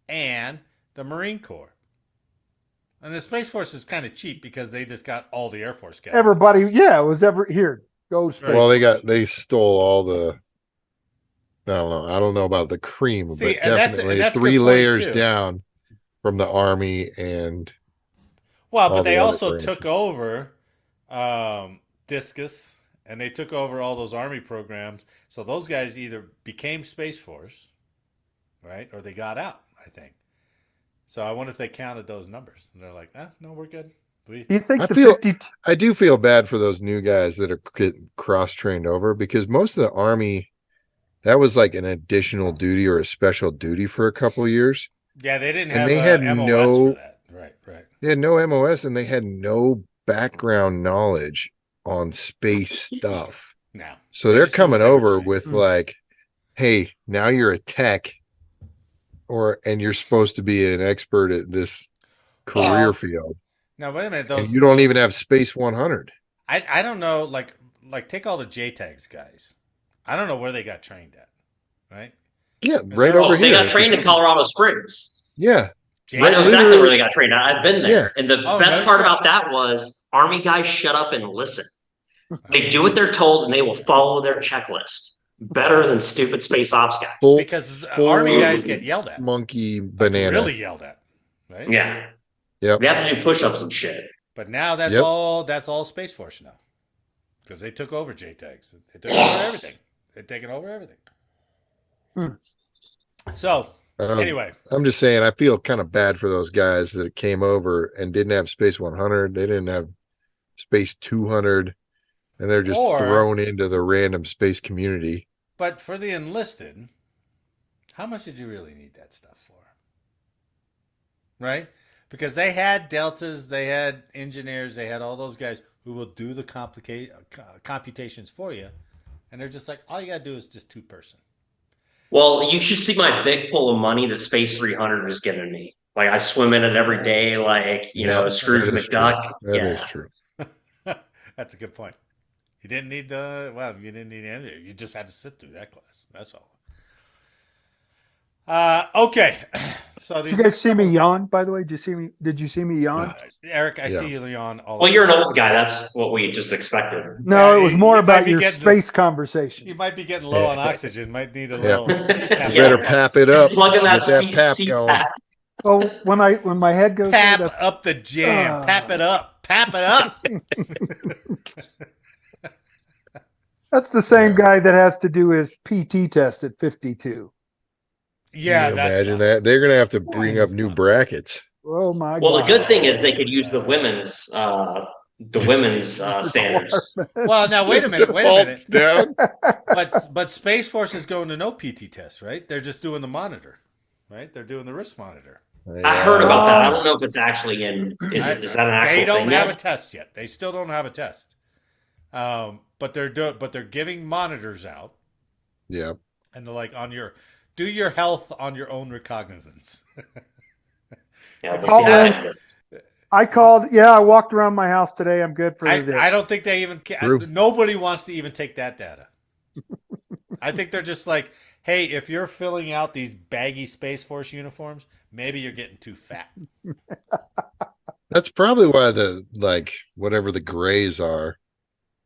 and the Marine Corps. And the Space Force is kind of cheap because they just got all the Air Force guys. Everybody, yeah, it was here. Go Space. Well, they stole all the. I don't know about the cream, See, but and definitely that's a 3 good point, layers too. down from the Army and. Well, all but the they other also branches. took over Discus, and they took over all those Army programs. So those guys either became Space Force, right, or they got out, I think. So I wonder if they counted those numbers. And they're like, no, we're good. Do you think I the feel- 50? I do feel bad for those new guys that are getting cross trained over because most of the Army, that was like an additional duty or a special duty for a couple of years. Yeah, they didn't And have they had MOS for that. Right. They had no MOS and they had no background knowledge on space stuff. Now, So they're coming over with Mm. like, hey, now you're a tech and you're supposed to be an expert at this career field. Now, wait a minute. And you don't even have Space 100. I don't know. Like take all the JTAGs guys. I don't know where they got trained at. Right. Yeah, Is right there- over Oh, they here. got trained in Colorado Springs. Yeah. I know exactly where they got trained. I've been there. And the Oh, best no part shit. about that was Army guys shut up and listen. They do what they're told and they will follow their checklist. Better than stupid space ops guys. Because the Army guys get yelled at. Monkey Like, banana. really yelled at. Right. Yeah. Yep. They have to do push-ups and shit. But now that's Yep. all Space Force now. Because they took over JTAGs. They took over everything. They've taken over everything. So anyway, I'm just saying, I feel kind of bad for those guys that came over and didn't have Space 100. They didn't have Space 200, and they're just thrown into the random space community. but for the enlisted, how much did you really need that stuff for? Right? Because they had deltas, they had engineers, they had all those guys who will do the computations for you, and they're just like, all you gotta do is just 2-person. Well, you should see my big pull of money that Space 300 is giving me. Like I swim in it every day, like Scrooge that is McDuck. True. That is true. That's a good point. You didn't need you didn't need any. You just had to sit through that class. That's all. Okay. So Did you guys see me yawn? By the way, did you see me yawn? Eric, I Yeah. see you yawn all. Well, the you're an time. old guy. That's what we just expected. No, it was more you might about be your getting- space conversation. You might be getting low on oxygen. Might need a Yeah. little. CPAP. Yeah. Better pap it up. Plugging that Get sweet pap seat going. pad. Oh, when my head goes, Pap that's- up the jam. Pap it up. Pap it up. that's the same Yeah. guy that has to do his PT test at 52. Yeah, Can you that imagine sucks. that? They're gonna have to bring up new brackets. Oh my Well, god. the good thing is they could use the women's standards. Well, now wait a Just minute. Wait a defaults minute. down. But Space Force is going to no PT test, right? They're just doing the monitor, right? They're doing the wrist monitor. I heard about that. I Um, don't know if it's actually in. Is that an They actual don't thing have a yet? test yet. They still don't have a test. But they're giving monitors out, Yeah. and they're like do your health on your own recognizance. Yeah, but Call see, in. I called. Yeah, I walked around my house today. I'm good for the day. I don't think they even True. nobody wants to even take that data. I think they're just like, hey, if you're filling out these baggy Space Force uniforms, maybe you're getting too fat. That's probably why whatever the grays are,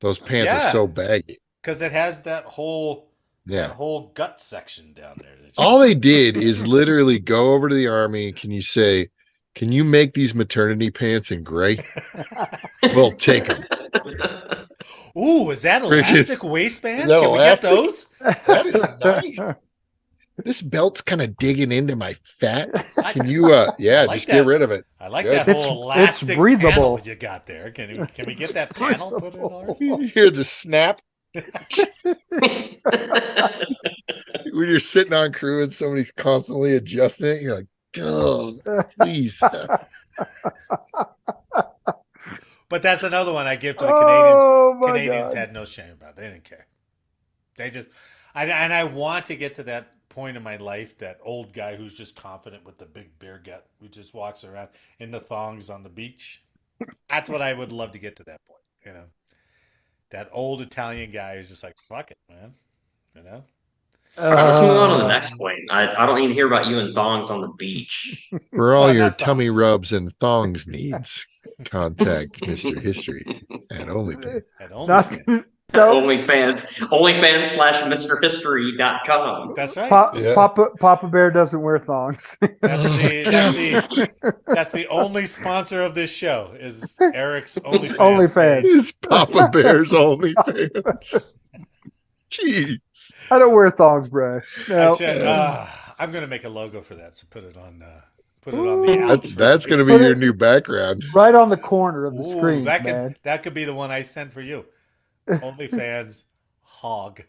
those pants are Yeah. so baggy. Because it has that whole Yeah. gut section down there. All they did is literally go over to the Army. Can you make these maternity pants in gray? We'll take them. Ooh, is that elastic waistband? Is that Can elastic? we get those? That is nice. This belt's kind of digging into my fat. Can you like just that. get rid of it? I like Good. that whole It's elastic breathable. panel you got there. Can we get that panel put in ours? You hear the snap when you're sitting on crew and somebody's constantly adjusting it. You're like, oh, please stop. But that's another one I give to the Oh, Canadians. my Canadians God. had no shame about it. They didn't care. They just, I want to get to that point in my life, that old guy who's just confident with the big beer gut, who just walks around in the thongs on the beach. That's what I would love to get to that point. You know, that old Italian guy who's just like, fuck it, man. You know. All right, let's move on to the next point. I don't even hear about you in thongs on the beach. For all Well, your not tummy thongs. rubs and thongs needs, contact Mr. History at OnlyFans. At Not, OnlyFans. no, OnlyFans/MrHistory.com. That's right. Yeah. Papa Bear doesn't wear thongs. That's the only sponsor of this show is Eric's OnlyFans. OnlyFans. It's Papa Bear's OnlyFans. Jeez. I don't wear thongs, bro. No. I'm gonna make a logo for that. So put it on the Ooh. outro. That's going to be Put your it- new background. Right on the corner of the Ooh, screen, that man. could be the one I send for you. OnlyFans hog.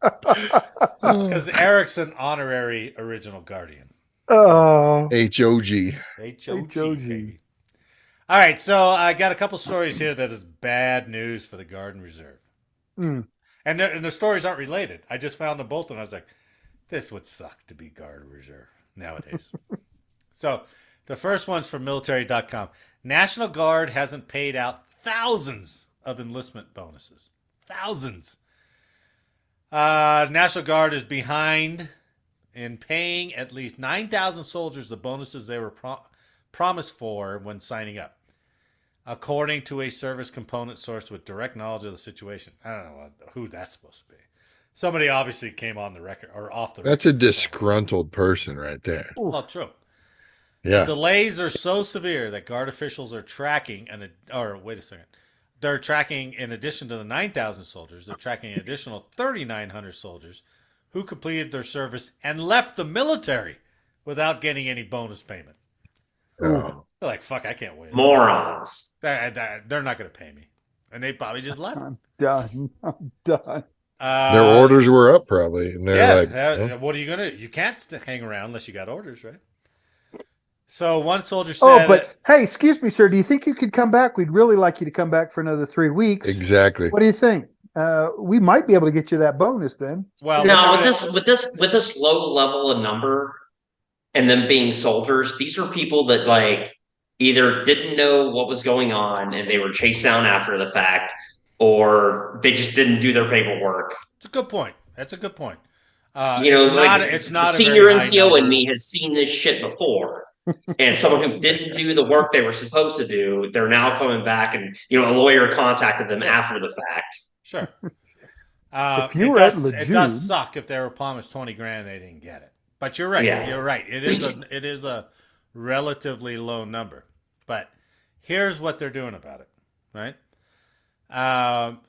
Because Eric's an honorary original guardian. Oh, HOG. HOG, HOG. baby. All right, so I got a couple stories here that is bad news for the Guard and Reserve. Mm. And the stories aren't related. I just found them both and I was like, this would suck to be Guard or Reserve nowadays. So the first one's from military.com. National Guard hasn't paid out thousands of enlistment bonuses. Thousands. National Guard is behind in paying at least 9,000 soldiers the bonuses they were promised for when signing up, according to a service component source with direct knowledge of the situation. I don't know who that's supposed to be. Somebody obviously came on the record or off the record. That's a disgruntled person right there. Well, true. Yeah. The delays are so severe that Guard officials are tracking they're tracking, in addition to the 9,000 soldiers, they're tracking an additional 3,900 soldiers who completed their service and left the military without getting any bonus payment. Oh. They're like, fuck, I can't wait. Morons. They're not going to pay me. And they probably just left. I'm done. I'm done. Their orders were up probably. And they're like, "Huh?" what are you going to, you can't hang around unless you got orders, right? So one soldier said, Oh, but hey, excuse me, sir. Do you think you could come back? We'd really like you to come back for another 3 weeks. Exactly. What do you think? We might be able to get you that bonus then. well, Now but with this low level of number and them being soldiers, these are people that like either didn't know what was going on and they were chased down after the fact, or they just didn't do their paperwork. it's a good point. That's a good point. It's not the a senior very high NCO in number. me has seen this shit before. And someone who didn't do the work they were supposed to do, they're now coming back, and a lawyer contacted them after the fact. Sure. If you were at it Lejeune- does suck if they were promised 20 grand and they didn't get it. But you're right. Yeah. You're right. It is a relatively low number. But here's what they're doing about it, right?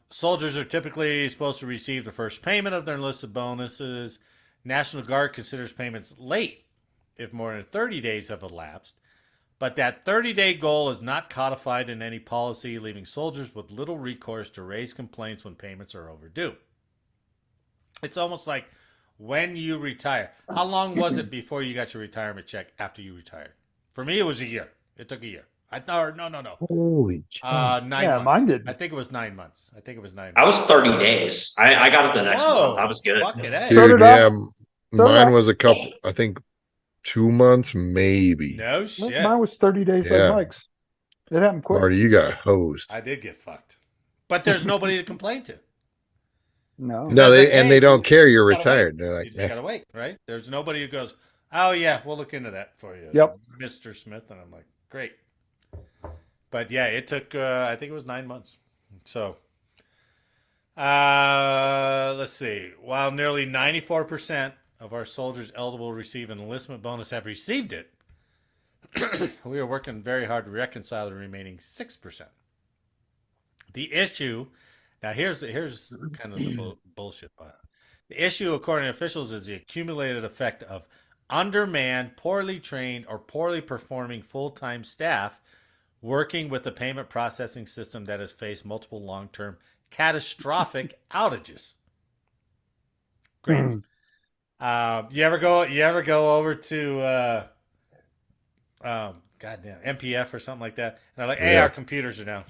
Soldiers are typically supposed to receive the first payment of their enlisted bonuses National Guard considers payments late if more than 30 days have elapsed, but that 30-day goal is not codified in any policy, leaving soldiers with little recourse to raise complaints when payments are overdue. It's almost like when you retire. How long was it before you got your retirement check after you retired? For me, it was a year. It took a year. I thought, no. Holy cow. 9 Yeah, months. mine didn't. I think it was 9 months. I think it was 9 I months. was 30 days. I got it the next month. I was good. Fucking A. So Dude, did I. yeah, So did I. mine was a couple, I think 2 months, maybe. No shit. Mine was 30 days Yeah. like Mike's. It happened quick. Marty, you got hosed. I did get fucked. But there's nobody to complain to. No. No, That's they like, and hey, they don't care you're gotta retired. wait. They're You like, just "Eh." gotta wait, right? There's nobody who goes, oh yeah, we'll look into that for you. Yep. Mr. Smith. And I'm like, great. But yeah, it took, I think it was 9 months. So, let's see. While nearly 94% of our soldiers eligible to receive an enlistment bonus have received it, we are working very hard to reconcile the remaining 6%. The issue, now here's kind of the bullshit part. The issue, according to officials, is the accumulated effect of undermanned, poorly trained, or poorly performing full-time staff working with the payment processing system that has faced multiple long-term catastrophic outages. Great. You ever go over to goddamn MPF or something like that, and they're like, hey, Yeah. our computers are down.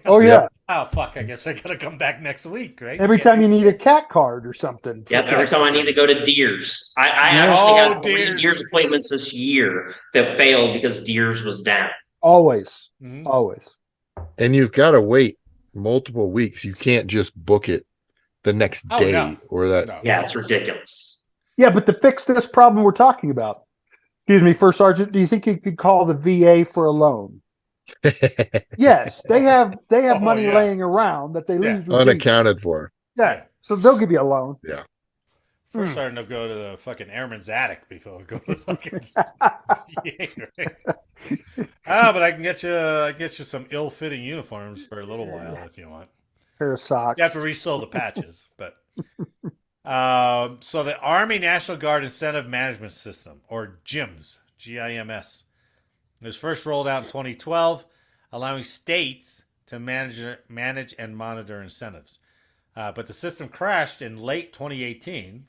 Oh, yeah. Yep. Oh fuck! I guess I gotta come back next week, right? Every time you need a cat card or something. Yep, every time I need to go to Deers. I Yeah. actually Oh, had 3 Deers. Deers appointments this year that failed because Deers was down. Always. Mhm. Always. And you've got to wait multiple weeks. You can't just book it the next Oh, day no. or that. No. Yeah, it's ridiculous. Yeah, but to fix this problem we're talking about, excuse me, First Sergeant, do you think you could call the VA for a loan? Yes, they have Oh, money yeah. laying around that they Yeah. lose. Unaccounted for. Yeah, so they'll give you a loan. First starting to go to the fucking airman's attic before we go to the fucking VA, right? But I can get you some ill-fitting uniforms for a little while if you want. Pair of socks. You have to resew the patches, but so the Army National Guard Incentive Management System, or GIMS, GIMS, was first rolled out in 2012, allowing states to manage and monitor incentives. But the system crashed in late 2018,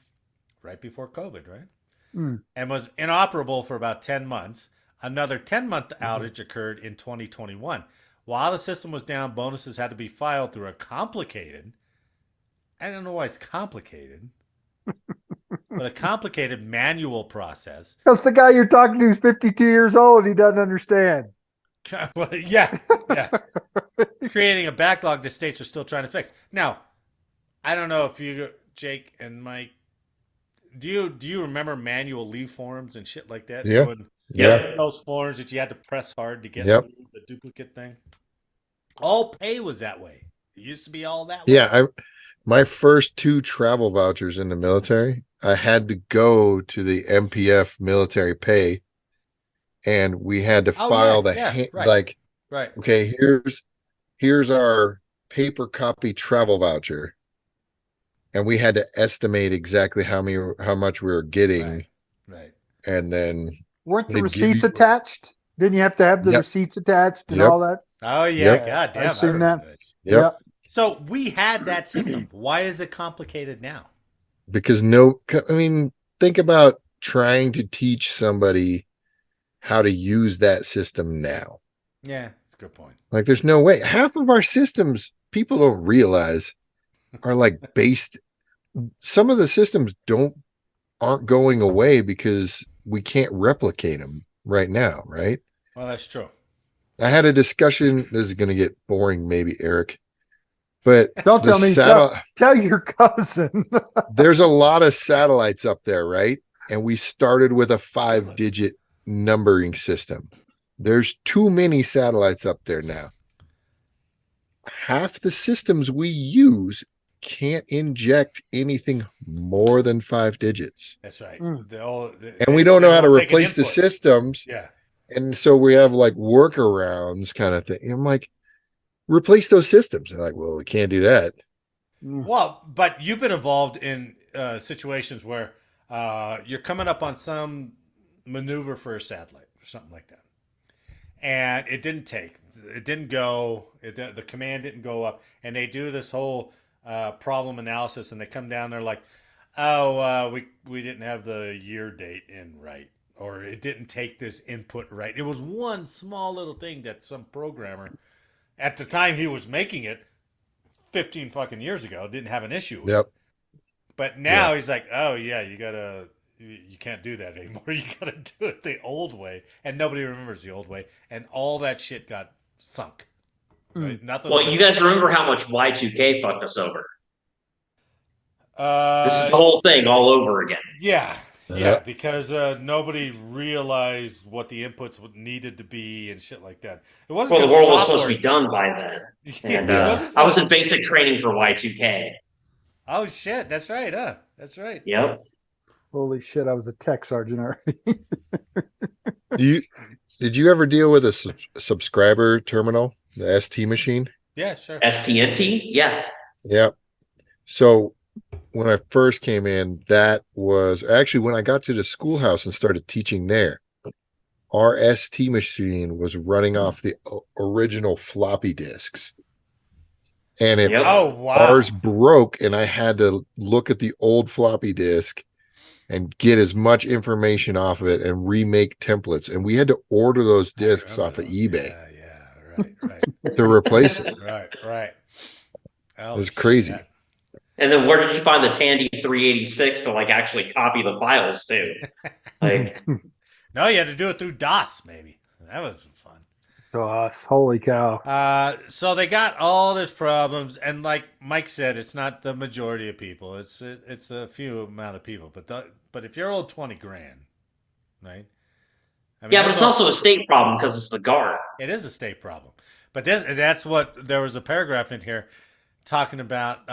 right before COVID, right? And was inoperable for about 10 months. Another 10-month outage occurred in 2021. While the system was down, bonuses had to be filed through a complicated, I don't know why it's complicated, but a complicated manual process. Because the guy you're talking to is 52 years old. He doesn't understand. Well, yeah. Creating a backlog the states are still trying to fix. Now, I don't know if you, Jake and Mike, do you remember manual leave forms and shit like that? Yeah. Yeah. Those forms that you had to press hard to get Yep. through the duplicate thing. All pay was that way. It used to be all that way. Yeah. My first 2 travel vouchers in the military, I had to go to the MPF military pay, and we had to file right. Right. okay, here's our paper copy travel voucher, and we had to estimate exactly how much we were getting, Right. and then Weren't the They give receipts you- attached? Didn't you have to have the Yep. receipts attached and Yep. all that? Oh yeah, Yep. god damn. I've seen I remember that. this. Yep. So we had that system. Why is it complicated now? Because think about trying to teach somebody how to use that system now. Yeah, that's a good point. Like, there's no way. Half of our systems, people don't realize, are like based. Some of the systems aren't going away because we can't replicate them right now, right? Well, that's true. I had a discussion. This is going to get boring, maybe, Eric, but Don't the tell me. Tell your cousin. there's a lot of satellites up there, right? And we started with a 5-digit numbering system. There's too many satellites up there now. Half the systems we use can't inject anything more than 5 digits. That's right. Mm. And we don't know how to won't take an replace the input. systems. Yeah. And so we have like workarounds kind of thing. I'm like, replace those systems. They're like, well, we can't do that. Well, but you've been involved in situations where You're coming up on some maneuver for a satellite or something like that, and it didn't go. The command didn't go up, and they do this whole problem analysis, and they come down there like, oh, we didn't have the year date in right, or it didn't take this input right. It was one small little thing that some programmer at the time he was making it 15 fucking years ago didn't have an issue with. Yep. But now he's like, oh yeah, you can't do that anymore. You gotta do it the old way, and nobody remembers the old way, and all that shit got sunk. Right? Nothing. Well, you guys remember how much Y2K fucked us over? This is the Uh, whole thing all over again. yeah, Yep. because nobody realized what the inputs needed to be and shit like that. It wasn't. Well, the 'cause world was supposed to software- be done by then. Yeah, And it wasn't I was supposed- in basic training for Y2K. Oh shit, that's right. That's right. Yep. Holy shit! I was a tech sergeant already. Did you ever deal with a subscriber terminal, the ST machine? Yeah, sure. STNT? Yeah. Yep. So when I first came in, that was actually when I got to the schoolhouse and started teaching there. Our ST machine was running off the original floppy disks. And if Yep. Oh wow. ours broke and I had to look at the old floppy disk and get as much information off of it and remake templates. And we had to order those I disks remember off of those. eBay Yeah, right. to replace it. Right. It was crazy. Shit. And then where did you find the Tandy 386 to like actually copy the files too? Like, No, you had to do it through DOS, maybe. That was fun. Gosh, holy cow! So they got all these problems, and like Mike said, it's not the majority of people. It's a few amount of people. But if you're owed 20 grand, right? I mean, yeah, but it's also a state problem because it's the guard. it is a state problem. But that's what there was a paragraph in here talking about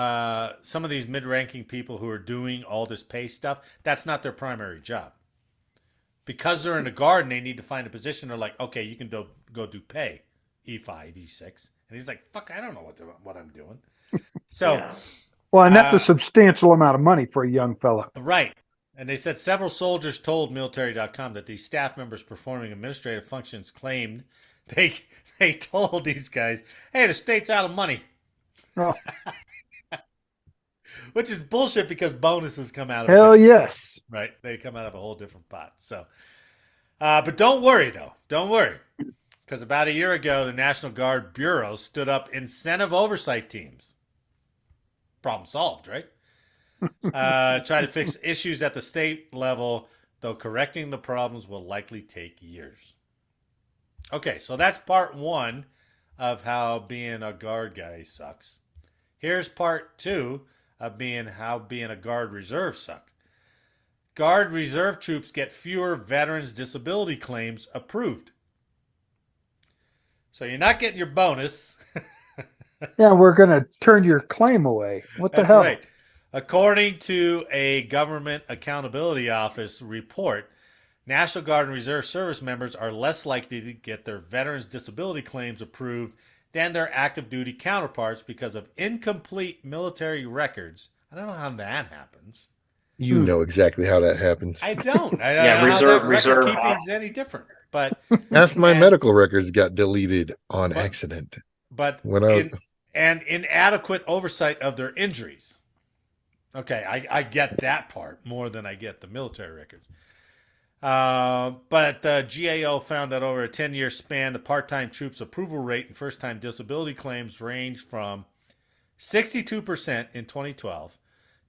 some of these mid-ranking people who are doing all this pay stuff. That's not their primary job. Because they're in the guard and they need to find a position, they're like, okay, you can go do pay, E5, E6. And he's like, fuck, I don't know what I'm doing. So, Yeah. Well, and that's a substantial amount of money for a young fella. right. And they said several soldiers told military.com that these staff members performing administrative functions claimed they told these guys, hey, the state's out of money. Oh, Which is bullshit because bonuses come out of hell it. yes! Right. They come out of a whole different pot. So, but don't worry, though. Don't worry. Because about a year ago, the National Guard Bureau stood up incentive oversight teams. Problem solved, right? Try to fix issues at the state level, though correcting the problems will likely take years. Okay, so that's part one of how being a guard guy sucks. Here's part two of how being a guard reserve sucks. Guard reserve troops get fewer veterans disability claims approved. So you're not getting your bonus. Yeah, we're gonna turn your claim away. What the That's hell? right. According to a Government Accountability Office report, National Guard and Reserve service members are less likely to get their veterans disability claims approved than their active duty counterparts because of incomplete military records. I don't know how that happens. You know exactly how that happened. I don't. I don't Yeah, know reserve- how that reserve- record keeping's any different. But Half my And- medical records got deleted on But- accident. but inadequate oversight of their injuries. Okay, I get that part more than I get the military records. But the GAO found that over a 10-year span, the part-time troops approval rate and first-time disability claims ranged from 62% in 2012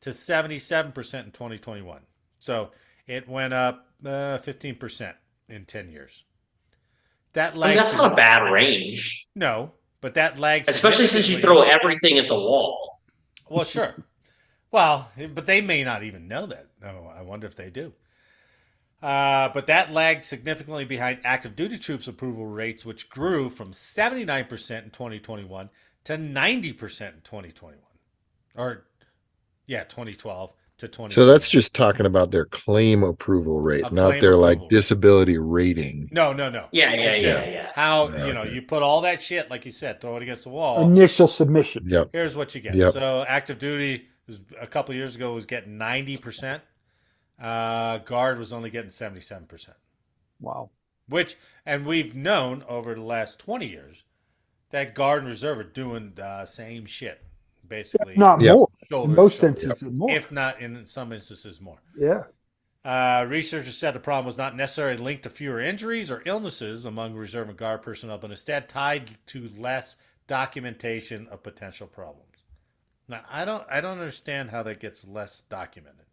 to 77% in 2021. So it went up 15% in 10 years. That I mean, lags. that's not a bad range, No, but that lags. especially since you significantly. throw everything at the wall. Well, sure. Well, but they may not even know that. Oh, I wonder if they do. But that lagged significantly behind active duty troops approval rates, which grew from 79% in 2021 to 90% in 2021. Or, yeah, 2012 to 2020. So that's just talking about their claim approval rate, A not claim their approval like rate. disability rating. No. Yeah, It's yeah, just yeah. how, Okay. you put all that shit, like you said, throw it against the wall. Initial submission. Yep. Here's what you get. Yep. So active duty a couple of years ago was getting 90% Guard was only getting 77%. Wow. And we've known over the last 20 years that Guard and Reserve are doing the same shit, basically. Not Yeah. more. Shoulder In to most shoulder. instances, more. If not, in some instances, more. Yeah. Researchers said the problem was not necessarily linked to fewer injuries or illnesses among Reserve and Guard personnel, but instead tied to less documentation of potential problems. Now, I don't understand how that gets less documented.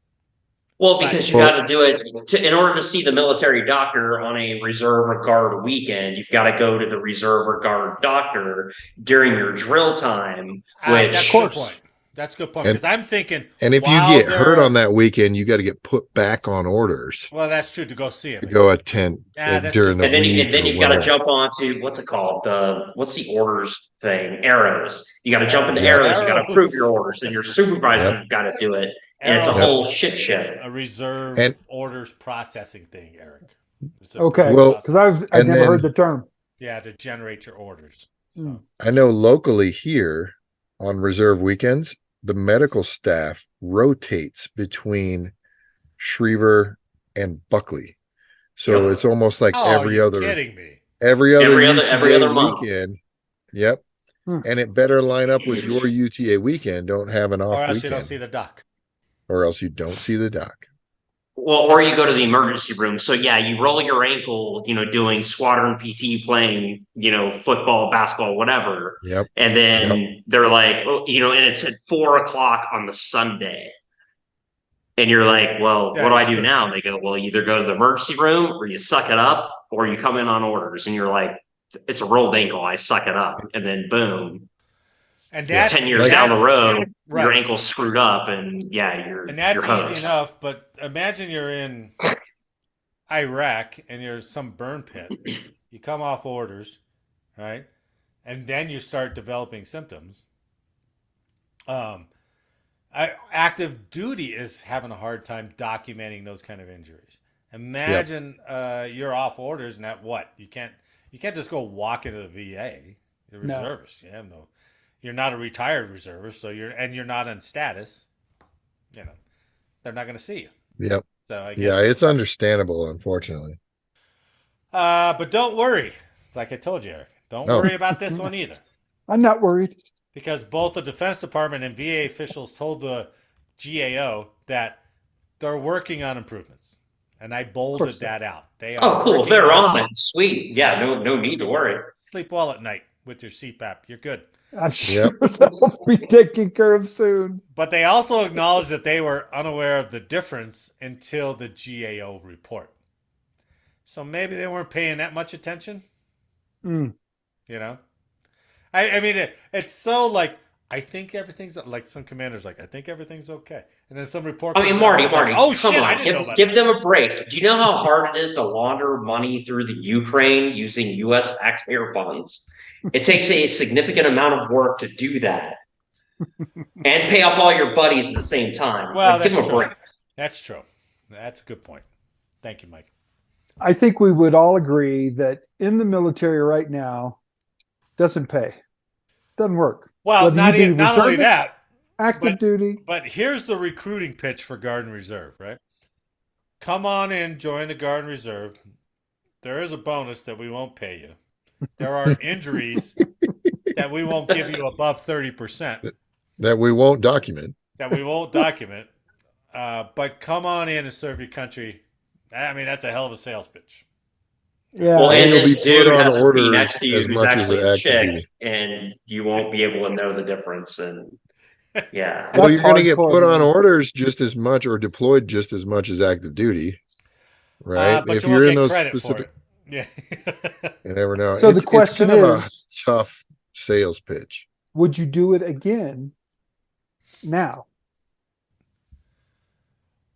Well, because you got to do it in order to see the military doctor on a reserve or guard weekend. You've got to go to the reserve or guard doctor during your drill time. That's a good point. That's a good point, because I'm thinking, and if you get hurt on that weekend, you got to get put back on orders. Well, that's true, to go see him. To go attend during the week. And then you've got to jump onto what's it called? What's the orders thing? Arrows. You got to jump into arrows. You got to prove your orders, and your supervisor's got to do it. And it's a whole shit show. A reserve orders processing thing, Eric. Okay, well, because I've never heard the term. Yeah, to generate your orders. So. I know locally here on reserve weekends, the medical staff rotates between Schriever and Buckley. So it's almost like every other month. Weekend. Yep. And it better line up with your UTA weekend. Don't have an off weekend. Or else weekend. you don't see the doc. Or else you don't see the doc. Well, or you go to the emergency room. So yeah, you roll your ankle, doing squadron PT, playing, football, basketball, whatever. Yep. And then they're like, and it's at 4:00 on the Sunday. And you're like, well, what do I do now? And they go, well, either go to the emergency room or you suck it up or you come in on orders. And you're like, it's a rolled ankle. I suck it up. And then boom. And that's 10 years down the road, your ankle's screwed up, and you're easy enough. But imagine you're in Iraq and you're some burn pit. You come off orders, right, and then you start developing symptoms. Active duty is having a hard time documenting those kind of injuries. Imagine you're off orders, and that you can't just go walk into the VA. The reservist, no. You're not a retired reservist, so you're not on status. They're not going to see you. Yep. So it's understandable, unfortunately. But don't worry. Like I told you, Eric, don't worry about this one either. I'm not worried. Because both the Defense Department and VA officials told the GAO that they're working on improvements. And I bolded that out. They are cool. They're on it. Sweet. Yeah, no need to worry. Sleep well at night with your CPAP. You're good. I'm sure they'll be taken care of soon. But they also acknowledged that they were unaware of the difference until the GAO report. So maybe they weren't paying that much attention. Mm. I mean, it's so like, I think everything's like, some commanders like, I think everything's okay. And then some report. I mean, Marty, oh, come on. Give them a break. Do you know how hard it is to launder money through the Ukraine using U.S. taxpayer funds? It takes a significant amount of work to do that and pay off all your buddies at the same time. Well, give them a break. That's true. That's a good point. Thank you, Mike. I think we would all agree that in the military right now, doesn't pay. Doesn't work. Well, not only that. Active duty. But here's the recruiting pitch for Guard and Reserve, right? Come on in, join the Guard and Reserve. There is a bonus that we won't pay you. There are injuries that we won't give you above 30%. That we won't document. But come on in and serve your country. I mean, that's a hell of a sales pitch. Yeah. Well, and this dude has to be next to you who's actually a chick, and you won't be able to know the difference. And well, you're going to get put on orders just as much, or deployed just as much as active duty, right? But if you're in those specific, you never know. So the question is, a tough sales pitch. Would you do it again now?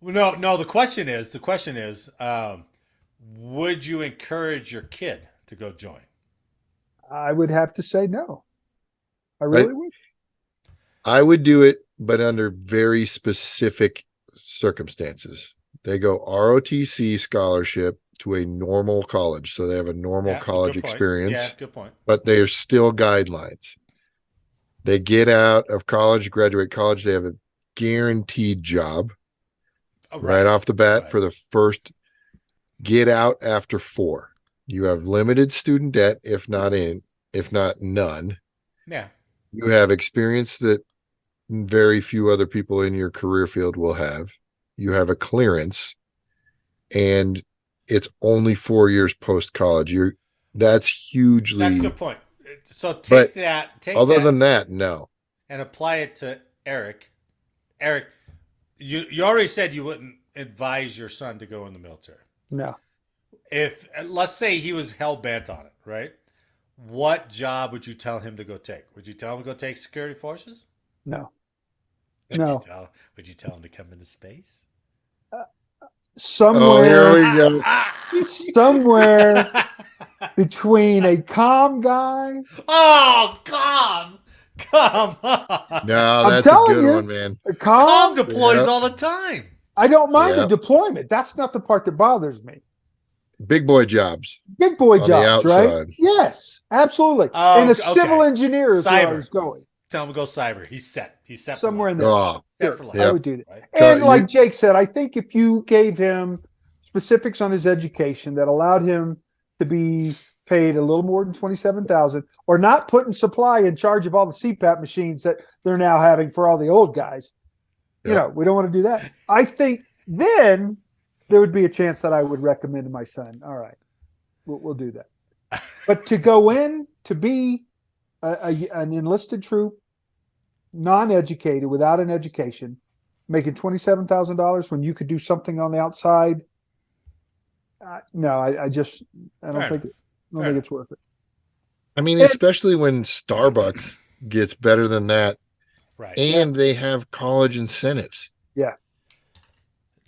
No. The question is, would you encourage your kid to go join? I would have to say no. I really would. I would do it, but under very specific circumstances. They go ROTC scholarship to a normal college. So they have a normal college experience. Yeah, good point. But there's still guidelines. They get out of college, graduate college, they have a guaranteed job. Oh, right off the bat Right. for the first get out after 4. You have limited student debt, if not none. Yeah. You have experience that very few other people in your career field will have. You have a clearance, and it's only 4 years post college. That's hugely. That's a good point. So But take other that than that, no. and apply it to Eric. Eric, you already said you wouldn't advise your son to go in the military. No. If let's say he was hell bent on it, right? What job would you tell him to go take? Would you tell him to go take security forces? No. Would No. Would you tell him to come into space? Somewhere, here we go. somewhere between a calm guy. Oh, come on. No, I'm that's a telling good you. one, man. A Calm calm. deploys Yep. all the time. I don't mind the Yep. deployment. That's not the part that bothers me. Big boy jobs. Big boy On the jobs, right? outside. Yes, absolutely. Oh, and a okay. civil engineer is where I Cyber. was going. Tell him to go cyber. He's set. He's set Somewhere in for there. life. Oh, Set Sure, for life. I Yep. would do that. Right? And You- like Jake said, I think if you gave him specifics on his education that allowed him to be paid a little more than $27,000, or not putting supply in charge of all the CPAP machines that they're now having for all the old guys, Yep. we don't want to do that. I think then there would be a chance that I would recommend to my son, all right, we'll do that. But to go in to be an enlisted troop, non-educated, without an education, making $27,000 when you could do something on the outside, no, I don't Fair think it's worth it. I mean, And- especially when Starbucks gets better than that, Right. and they have college incentives.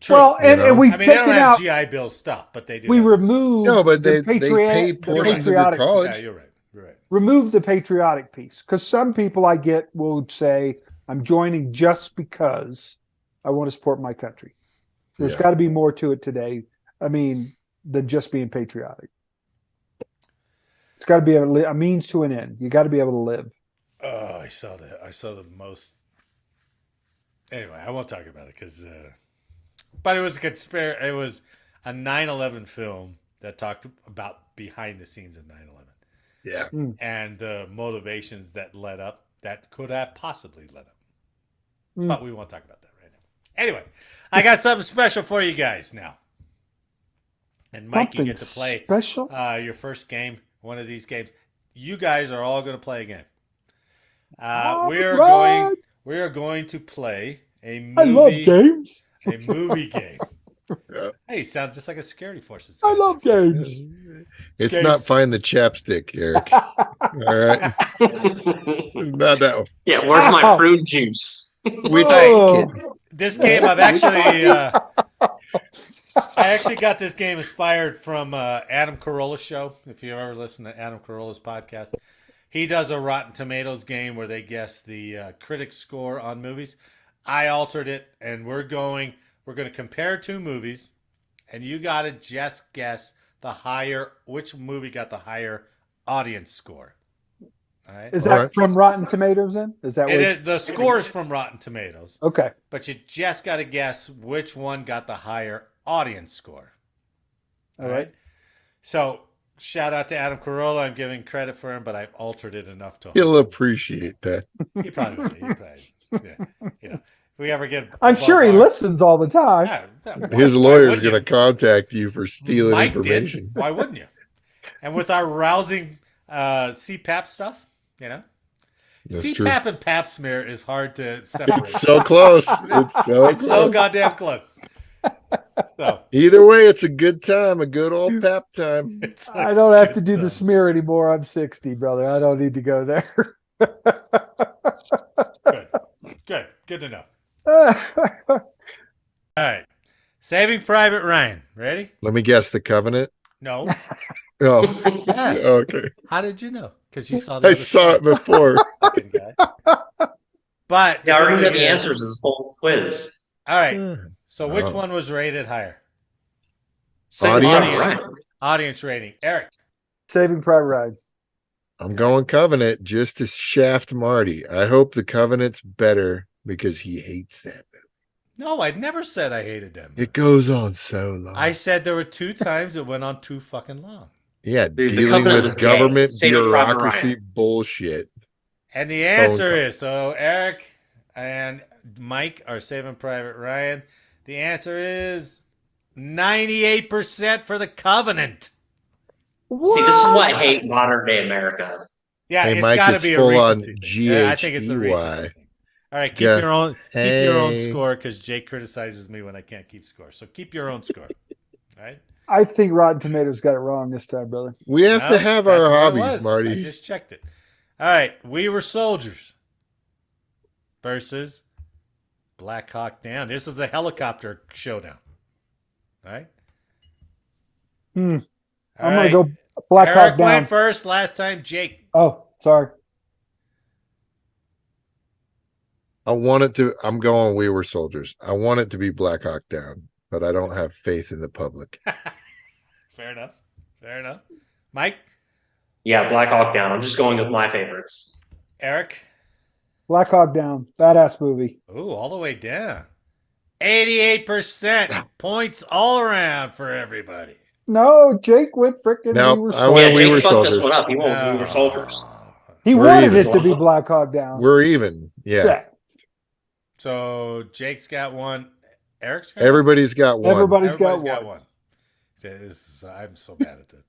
True. Well, and know? we've I mean, they taken don't have out. GI Bill stuff, but they do. We have this. removed No, but the they pay the portions of your patriotic. college. Yeah, you're right. You're right. Remove the patriotic piece, because some people I get will say, "I'm joining just because I want to support my country." There's Yeah. got to be more to it today. I mean, than just being patriotic. It's got to be a means to an end. You got to be able to live. Oh, I saw the most. Anyway, I won't talk about it because. But it was a It was a 9/11 film that talked about behind the scenes of 9/11 Yeah. and the motivations that led up, that could have possibly led up. Mm. But we won't talk about that right now. Anyway, I got something special for you guys now. And Mike, you Something get to play special. your first game, one of these games. You guys are all going to play a game. All We are right. going to play a movie. I love games. A movie game. Yeah. Hey, you sound just like a security forces. I guy. love games. It's Games. not find the chapstick, Eric. All right. It's not that one. Yeah, where's my Ow. prune juice? Which Oh. This game, I've actually, I actually got this game inspired from Adam Carolla's show. If you ever listen to Adam Carolla's podcast, he does a Rotten Tomatoes game where they guess the critic score on movies. I altered it, and we're going to compare two movies, and you got to just guess which movie got the higher audience score. All right. Is All that right. from Rotten Tomatoes then? Is that what? The score is from Rotten Tomatoes, Okay. but you just got to guess which one got the higher audience score. All right. So shout out to Adam Carolla. I'm giving credit for him, but I've altered it enough to. He'll appreciate that. He probably will. Yeah. If we ever get, I'm above sure he our- listens all the time. His Why lawyer's wouldn't going to you? contact you for stealing Mike information. did. Why wouldn't you? And with our rousing CPAP stuff, That's CPAP true. and Pap smear is hard to separate. It's so close. It's so It's so close. goddamn close. So Either way, it's a good time, a good old pap time. it's I don't have to good do the time. smear anymore. I'm 60, brother. I don't need to go there. Good to know. All right. Saving Private Ryan. Ready? Let me guess the covenant. No. Oh, Yeah. okay. How did you know? Because you saw the I other saw it before. fucking guy. But Yeah, I already know good the news answers to this whole quiz. All right. So which Oh. one was rated higher? Second Audience. one, right. Audience rating. Eric. Saving Private Ryan. I'm going covenant just to shaft Marty. I hope the covenant's better because he hates that. No, I never said I hated them. It goes on so long. I said there were 2 times it went on too fucking long. Yeah, Dude, The dealing Covenant was with gay. government Saving Private bureaucracy Ryan. bullshit. And the answer call. is, so Eric and Mike are Saving Private Ryan. The answer is 98% for the Covenant. See, this is why I hate modern day America. Yeah, Hey, it's Mike, got to it's be a full on recency thing. Yeah, I think it's a recency GHEY. thing. All right, keep Yeah. your own Hey. score because Jake criticizes me when I can't keep score. So keep your own score. All right. I think Rotten Tomatoes got it wrong this time, brother. We have to No, have that's our what it hobbies, was. Marty. I just checked it. All right, We Were Soldiers versus Black Hawk Down. This is a helicopter showdown. All right. I'm All gonna right. go Black Eric Hawk Down. went first last time. Jake. Oh, sorry. I'm going We Were Soldiers. I want it to be Black Hawk Down, but I don't have faith in the public. Fair enough. Fair enough. Mike. Yeah, Black Hawk Down. I'm just going with my favorites. Eric. Black Hawk Down. Badass movie. Ooh, all the way down. 88% points all around for everybody. No, Jake went frickin' No, We Were I went Yeah, Soldiers. We Jake Were fucked this Soldiers. one up. He won't. We were soldiers. He We're wanted even. it to be Black Hawk Down. We're even. Yeah. So Jake's got one. Eric's got Everybody's got one. Everybody's Everybody's got one. I'm so bad at that.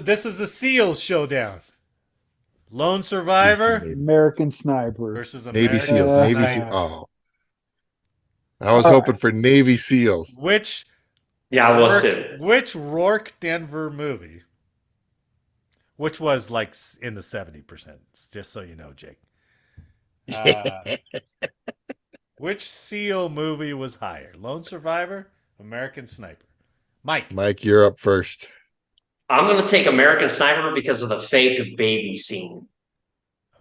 This is a SEALs showdown. Lone Survivor American Sniper. versus Navy American SEALs. Navy Sniper. SEALs. Oh. I was All hoping for Navy SEALs. Which Yeah, I was too. Which Rourke Denver movie? Which was like in the 70%, just so you know, Jake. Which SEAL movie was higher? Lone Survivor, American Sniper. Mike. Mike, you're up first. I'm going to take American Sniper because of the fake baby scene.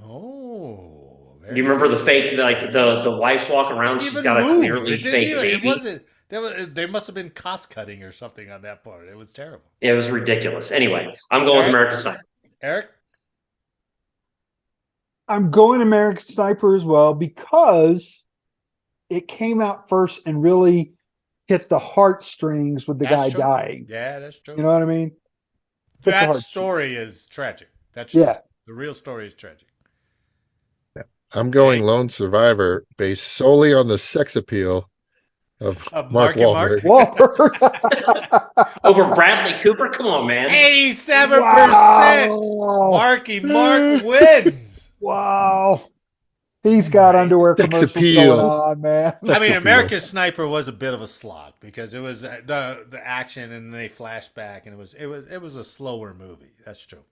Oh, You remember the fake, like the wife's walking around, she's got a clearly fake baby. It wasn't. There must have been cost cutting or something on that part. It was terrible. It was ridiculous. Anyway, I'm going with American Sniper. Eric? I'm going American Sniper as well because it came out first and really hit the heartstrings with the That's guy true. dying. Yeah, that's true. You know what I mean? Hit the that heartstrings. story is tragic. That's Yeah. true. The real story is tragic. I'm going Okay. Lone Survivor based solely on the sex appeal of Mark Mark and Mark? Wahlberg. Over Bradley Cooper? Come on, man. 87%. Wow. Marky Mark wins. Wow. He's got underwear Sex commercials appeal. going on, man. I mean, appeal. American Sniper was a bit of a slog because it was the action and they flashed back and it was a slower movie. That's true.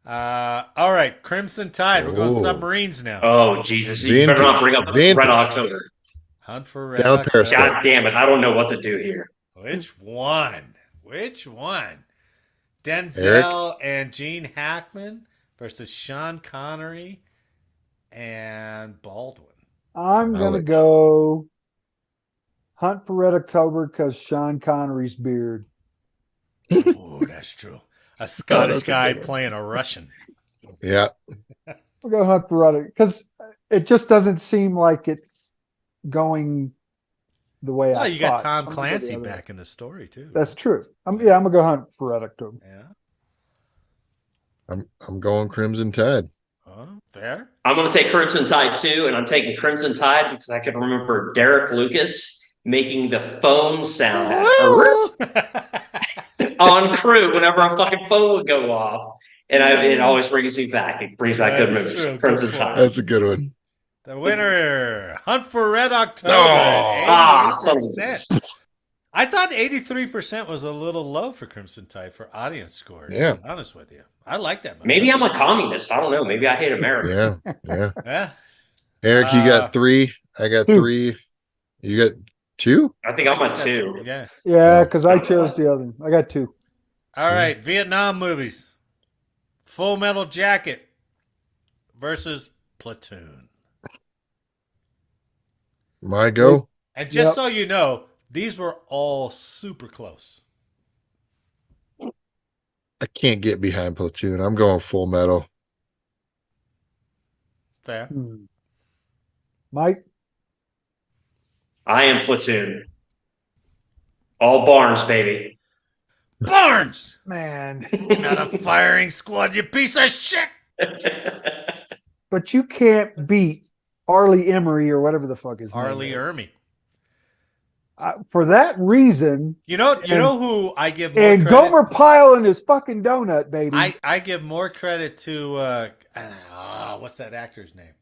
All right, Crimson Tide. We're going Ooh. submarines now. Oh, Jesus. You better not bring up Vintage. Red October. Hunt for Red Down October. Periscope. God damn it. I don't know what to do here. Which one? Which one? Denzel and Gene Hackman versus Sean Connery and Baldwin. I'm going to go Hunt for Red October because Sean Connery's beard. Oh, that's true. A Scottish that's a guy good one. playing a Russian. Yeah. We'll go Hunt for Red because it just doesn't seem like it's going the way Well, I you thought. got Tom So I'm gonna go the Clancy other way. back in the story too. That's true. I'm going to go Hunt for Red October. Yeah. I'm going Crimson Tide. Oh, fair. I'm going to take Crimson Tide too, and I'm taking Crimson Tide because I can remember Derek Lucas making the phone sound on crew whenever a fucking phone would go off. And it always brings me back. It brings back good That's memories. true. Crimson Good Tide. That's a good one. The winner, Hunt for Red October. Oh. Son of a 88%. I thought 83% was a little low for Crimson Tide for audience score. Yeah. To be honest with you. I like that movie. Maybe I'm a communist. I don't know. Maybe I hate America. Yeah. Yeah. Eric, you got 3. I got Two. 3. You got 2? I think I'm a 2. Yeah. Yeah, because I chose the other one. I got 2. All right. Vietnam movies. Full Metal Jacket versus Platoon. My go? And just Yep. so you know, these were all super close. I can't get behind Platoon. I'm going Full Metal. Fair. Mike? I am Platoon. All Barnes, baby. Barnes! Man, Not a firing squad, you piece of shit! but you can't beat Arlie Emery or whatever the fuck his Arlie name is. Ermy. For that reason, You know who I give more and credit? Gomer Pyle and his fucking donut, baby. I give more credit to what's that actor's name?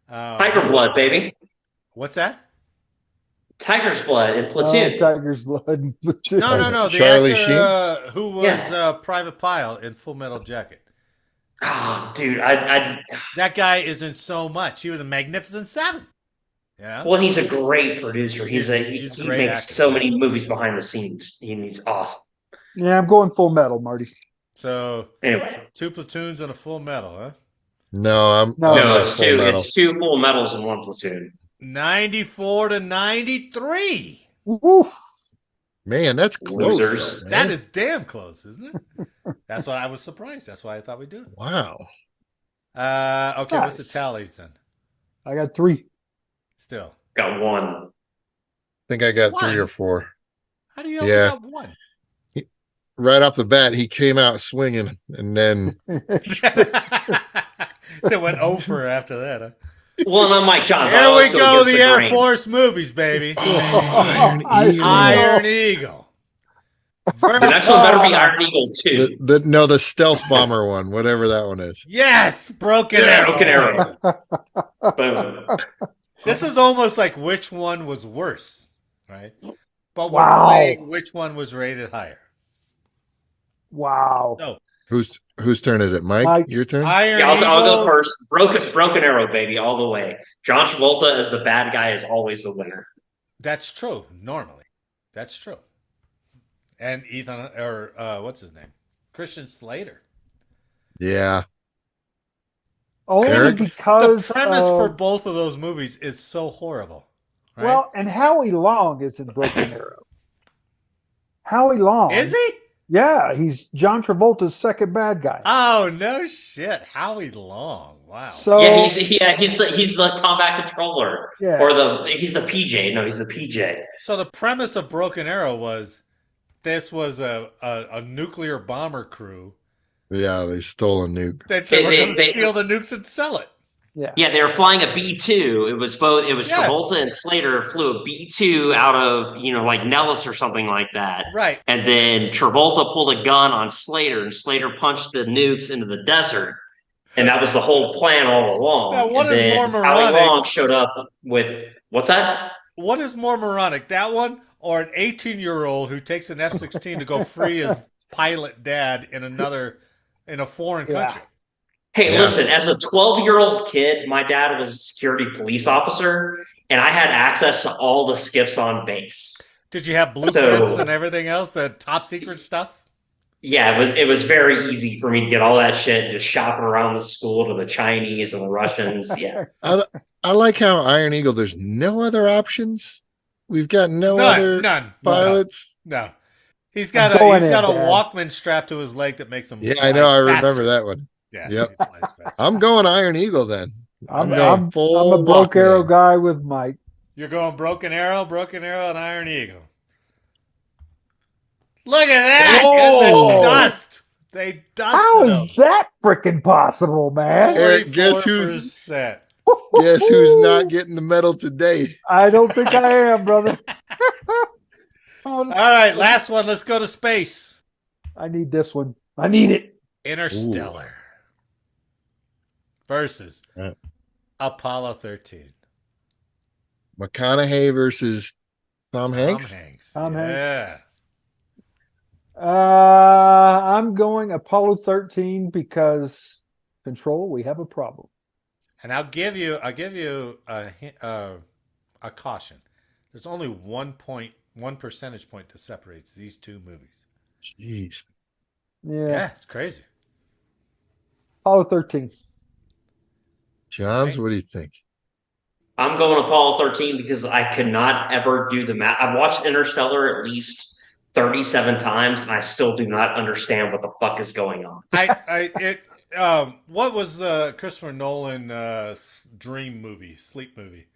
Tiger Blood, baby. What's that? Tiger's Blood in Platoon. Tiger's blood. No. The Charlie actor who was Yeah. Private Pyle in Full Metal Jacket. Oh, dude, I That guy is in so much. He was a Magnificent Seven. Yeah. well, he's a great producer. He He's a he great makes actor. so many movies behind the scenes. He's awesome. Yeah, I'm going Full Metal, Marty. So Anyway, 2 platoons and a Full Metal, huh? No, I'm No. no, not it's Full two. Metal. It's two Full Metals in one Platoon. 94 to 93. Woo. Man, that's close. Losers. though, That man. is damn close, isn't it? That's why I was surprised. That's why I thought we'd do it. Wow. Okay, what's the Nice. tallies then? I got 3. Still. Got one. I think I got 3 One? or 4. How do you only Yeah. got one? Right off the bat, he came out swinging, and then They went over after that, huh? Well, and I'm Mike Johns. Here we go, the Air Force movies, baby. Iron Eagle. Iron Eagle. The next one better be Iron Eagle 2. the stealth bomber one, whatever that one is. Yes, Broken Yeah, Arrow. Broken Arrow. Boom. This is almost like which one was worse, right? But we're Wow. playing which one was rated higher. Wow. So, Whose turn is it, Mike? Mike. Your turn. Iron Yeah, Eagle. I'll go first. Broken Arrow, baby, all the way. John Travolta as the bad guy is always the winner. That's true, normally. That's true. And Ethan, or what's his name? Christian Slater. Yeah. Only Eric? because The premise of- for both of those movies is so horrible. Right? Well, and Howie Long is in Broken Arrow. Howie Long. Is he? Yeah, he's John Travolta's second bad guy. Oh no shit! Howie Long. Wow. So Yeah, he's the combat controller. Yeah. Or he's the PJ. No, he's the PJ. So the premise of Broken Arrow was this was a nuclear bomber crew Yeah, they stole a nuke. that They- were going to they- steal the nukes and sell it. yeah. Yeah, they were flying a B-2. It was Yeah. Travolta and Slater flew a B-2 out of, like Nellis or something like that. Right. And then Travolta pulled a gun on Slater, and Slater punched the nukes into the desert. And that was the whole plan all along. Now, what and is then more Howie moronic? Long showed up with what's that? What is more moronic, that one or an 18-year-old who takes an F-16 to go free his pilot dad in a foreign Yeah. country? Hey, Yeah. listen, as a 12-year-old kid, my dad was a security police officer, and I had access to all the skips on base. Did you have blueprints So- and everything else, the top secret stuff? Yeah, it was very easy for me to get all that shit and just shop it around the school to the Chinese and the Russians. Yeah. I like how Iron Eagle. There's no other options. We've got no other None. pilots. No. He's got a Going in, Dad. Walkman strapped to his leg that makes him Yeah, fly I know. I faster. remember that one. Yeah. Yep. he flies faster. I'm going Iron Eagle then. I'm going full a Broke Walkman. Arrow guy with Mike. You're going Broken Arrow, and Iron Eagle. Look at that! Oh! They dust. They dusted How him. is that freaking possible, man? Eric, guess who's- 44%. Guess who's not getting the medal today? I don't think I am, brother. All right, last one. Let's go to space. I need this one. I need it. Interstellar versus Yeah. Apollo 13. McConaughey versus Tom Hanks. Tom Hanks. Yeah. I'm going Apollo 13 because Control, we have a problem. And I'll give you a caution. There's only 1 percentage point that separates these two movies. Jeez. Yeah. It's crazy. Apollo 13. Johns, what do you think? I'm going Apollo 13 because I could not ever do the math. I've watched Interstellar at least 37 times, and I still do not understand what the fuck is going on. What was the Christopher Nolan dream movie, sleep movie?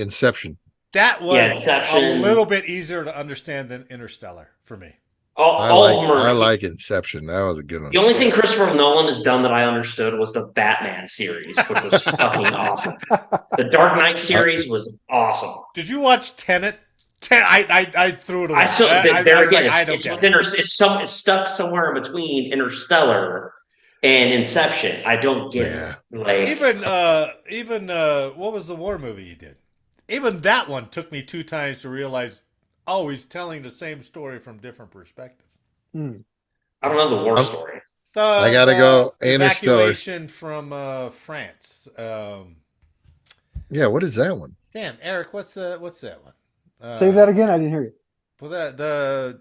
Inception. That was Yeah, Inception. a little bit easier to understand than Interstellar for me. All of them are. I like Inception. That was a good one. The only thing Christopher Nolan has done that I understood was the Batman series, which was fucking awesome. The Dark Knight series was awesome. Did you watch Tenet? I threw it away. I still I there was again. like, I don't It's get within it. it's stuck somewhere in between Interstellar and Inception. I don't get Yeah. it. Like Even what was the war movie you did? Even that one took me 2 times to realize. Oh, he's telling the same story from different perspectives. I don't know the war story. I gotta go Interstellar. Evacuation from France. Yeah, what is that one? Damn, Eric, what's that one? Say that again. I didn't hear you. Well, the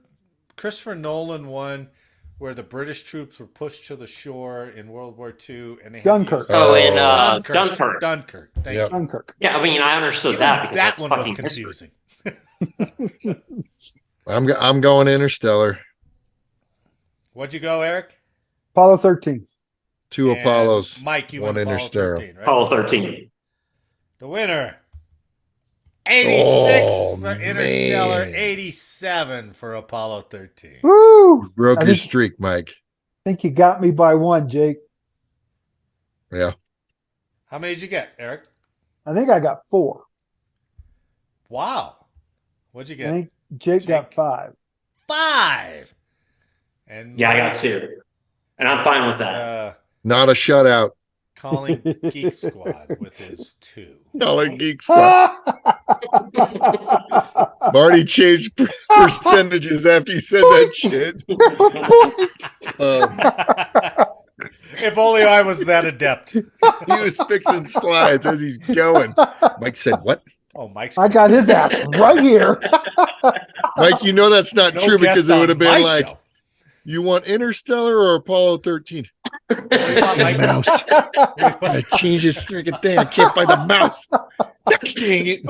Christopher Nolan one, where the British troops were pushed to the shore in World War II, and they had to Dunkirk. use- Oh, in Dunkirk. Dunkirk. Thank Yep. you. Dunkirk. Yeah, I mean, I understood Even that because that that's one fucking was confusing. I'm going Interstellar. What'd you go, Eric? Apollo 13. 2 And Apollos. Mike, you one went Apollo Interstellar. 13, right? Apollo 13. The winner. 86 Oh, for Interstellar, man. 87 for Apollo 13. Woo! Broke I your think- streak, Mike. think you got me by 1, Jake. Yeah. How many did you get, Eric? I think I got 4. Wow. What'd you I get? think Jake got Jake. 5. 5. And Yeah, I got Mike, 2. And I'm fine with that. Not a shutout. Calling Geek Squad with his 2. Not like Geek Squad. Marty changed percentages after you said that shit. If only I was that adept. He was fixing slides as he's going. Mike said, "What?" Oh, Mike's. I got his ass right here. Mike, you know that's not No true because guest it would have on been my like, show. "You want Interstellar or Apollo 13?" What do you want, Mike? Mouse. I changed this freaking thing. I can't find the mouse. Dang it.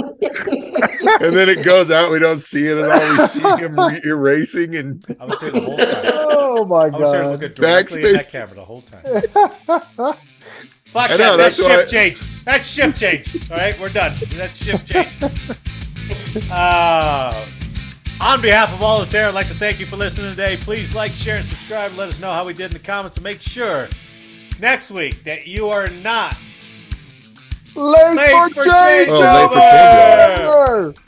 And then it goes out. We don't see it at all. We see him erasing and I was here the whole time. Oh my I was here God. looking directly at that Backspace. camera the whole time. Fuck I know, that. That's that's why- shift change. That's shift change. All right, we're done. That's shift change. On behalf of all of us here, I'd like to thank you for listening today. Please like, share, and subscribe. Let us know how we did in the comments and make sure next week that you are not Late late for for changeover. changeover.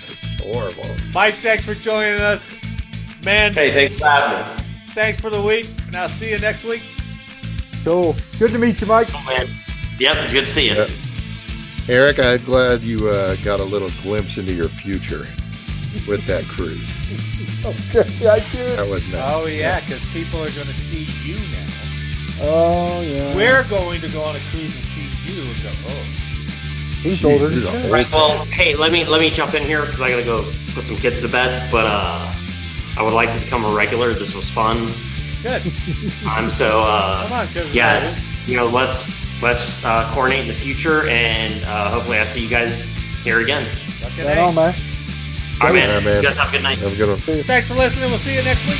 it's horrible. Mike, thanks for joining us. Man, Hey, thanks for having me. thanks for the week, and I'll see you next week. Cool. Good to meet you, Mike. Oh, man. Yep, it's good to see you. Yeah. Eric, I'm glad you got a little glimpse into your future with that cruise. Okay, I did. That was nice. Oh, yeah, because people are going to see you now. Oh, yeah. We're going to go on a cruise and see you and go, oh. He's older than He's shit. old. Right, well, hey, let me jump in here because I gotta go put some kids to bed. But I would like to become a regular. This was fun. Good. So Come on, because yeah, let's coordinate in the future, and hopefully I see you guys here again. Right on, man. All right, man. All right, man. You guys have a good night. Have a good one. Thanks for listening. We'll see you next week.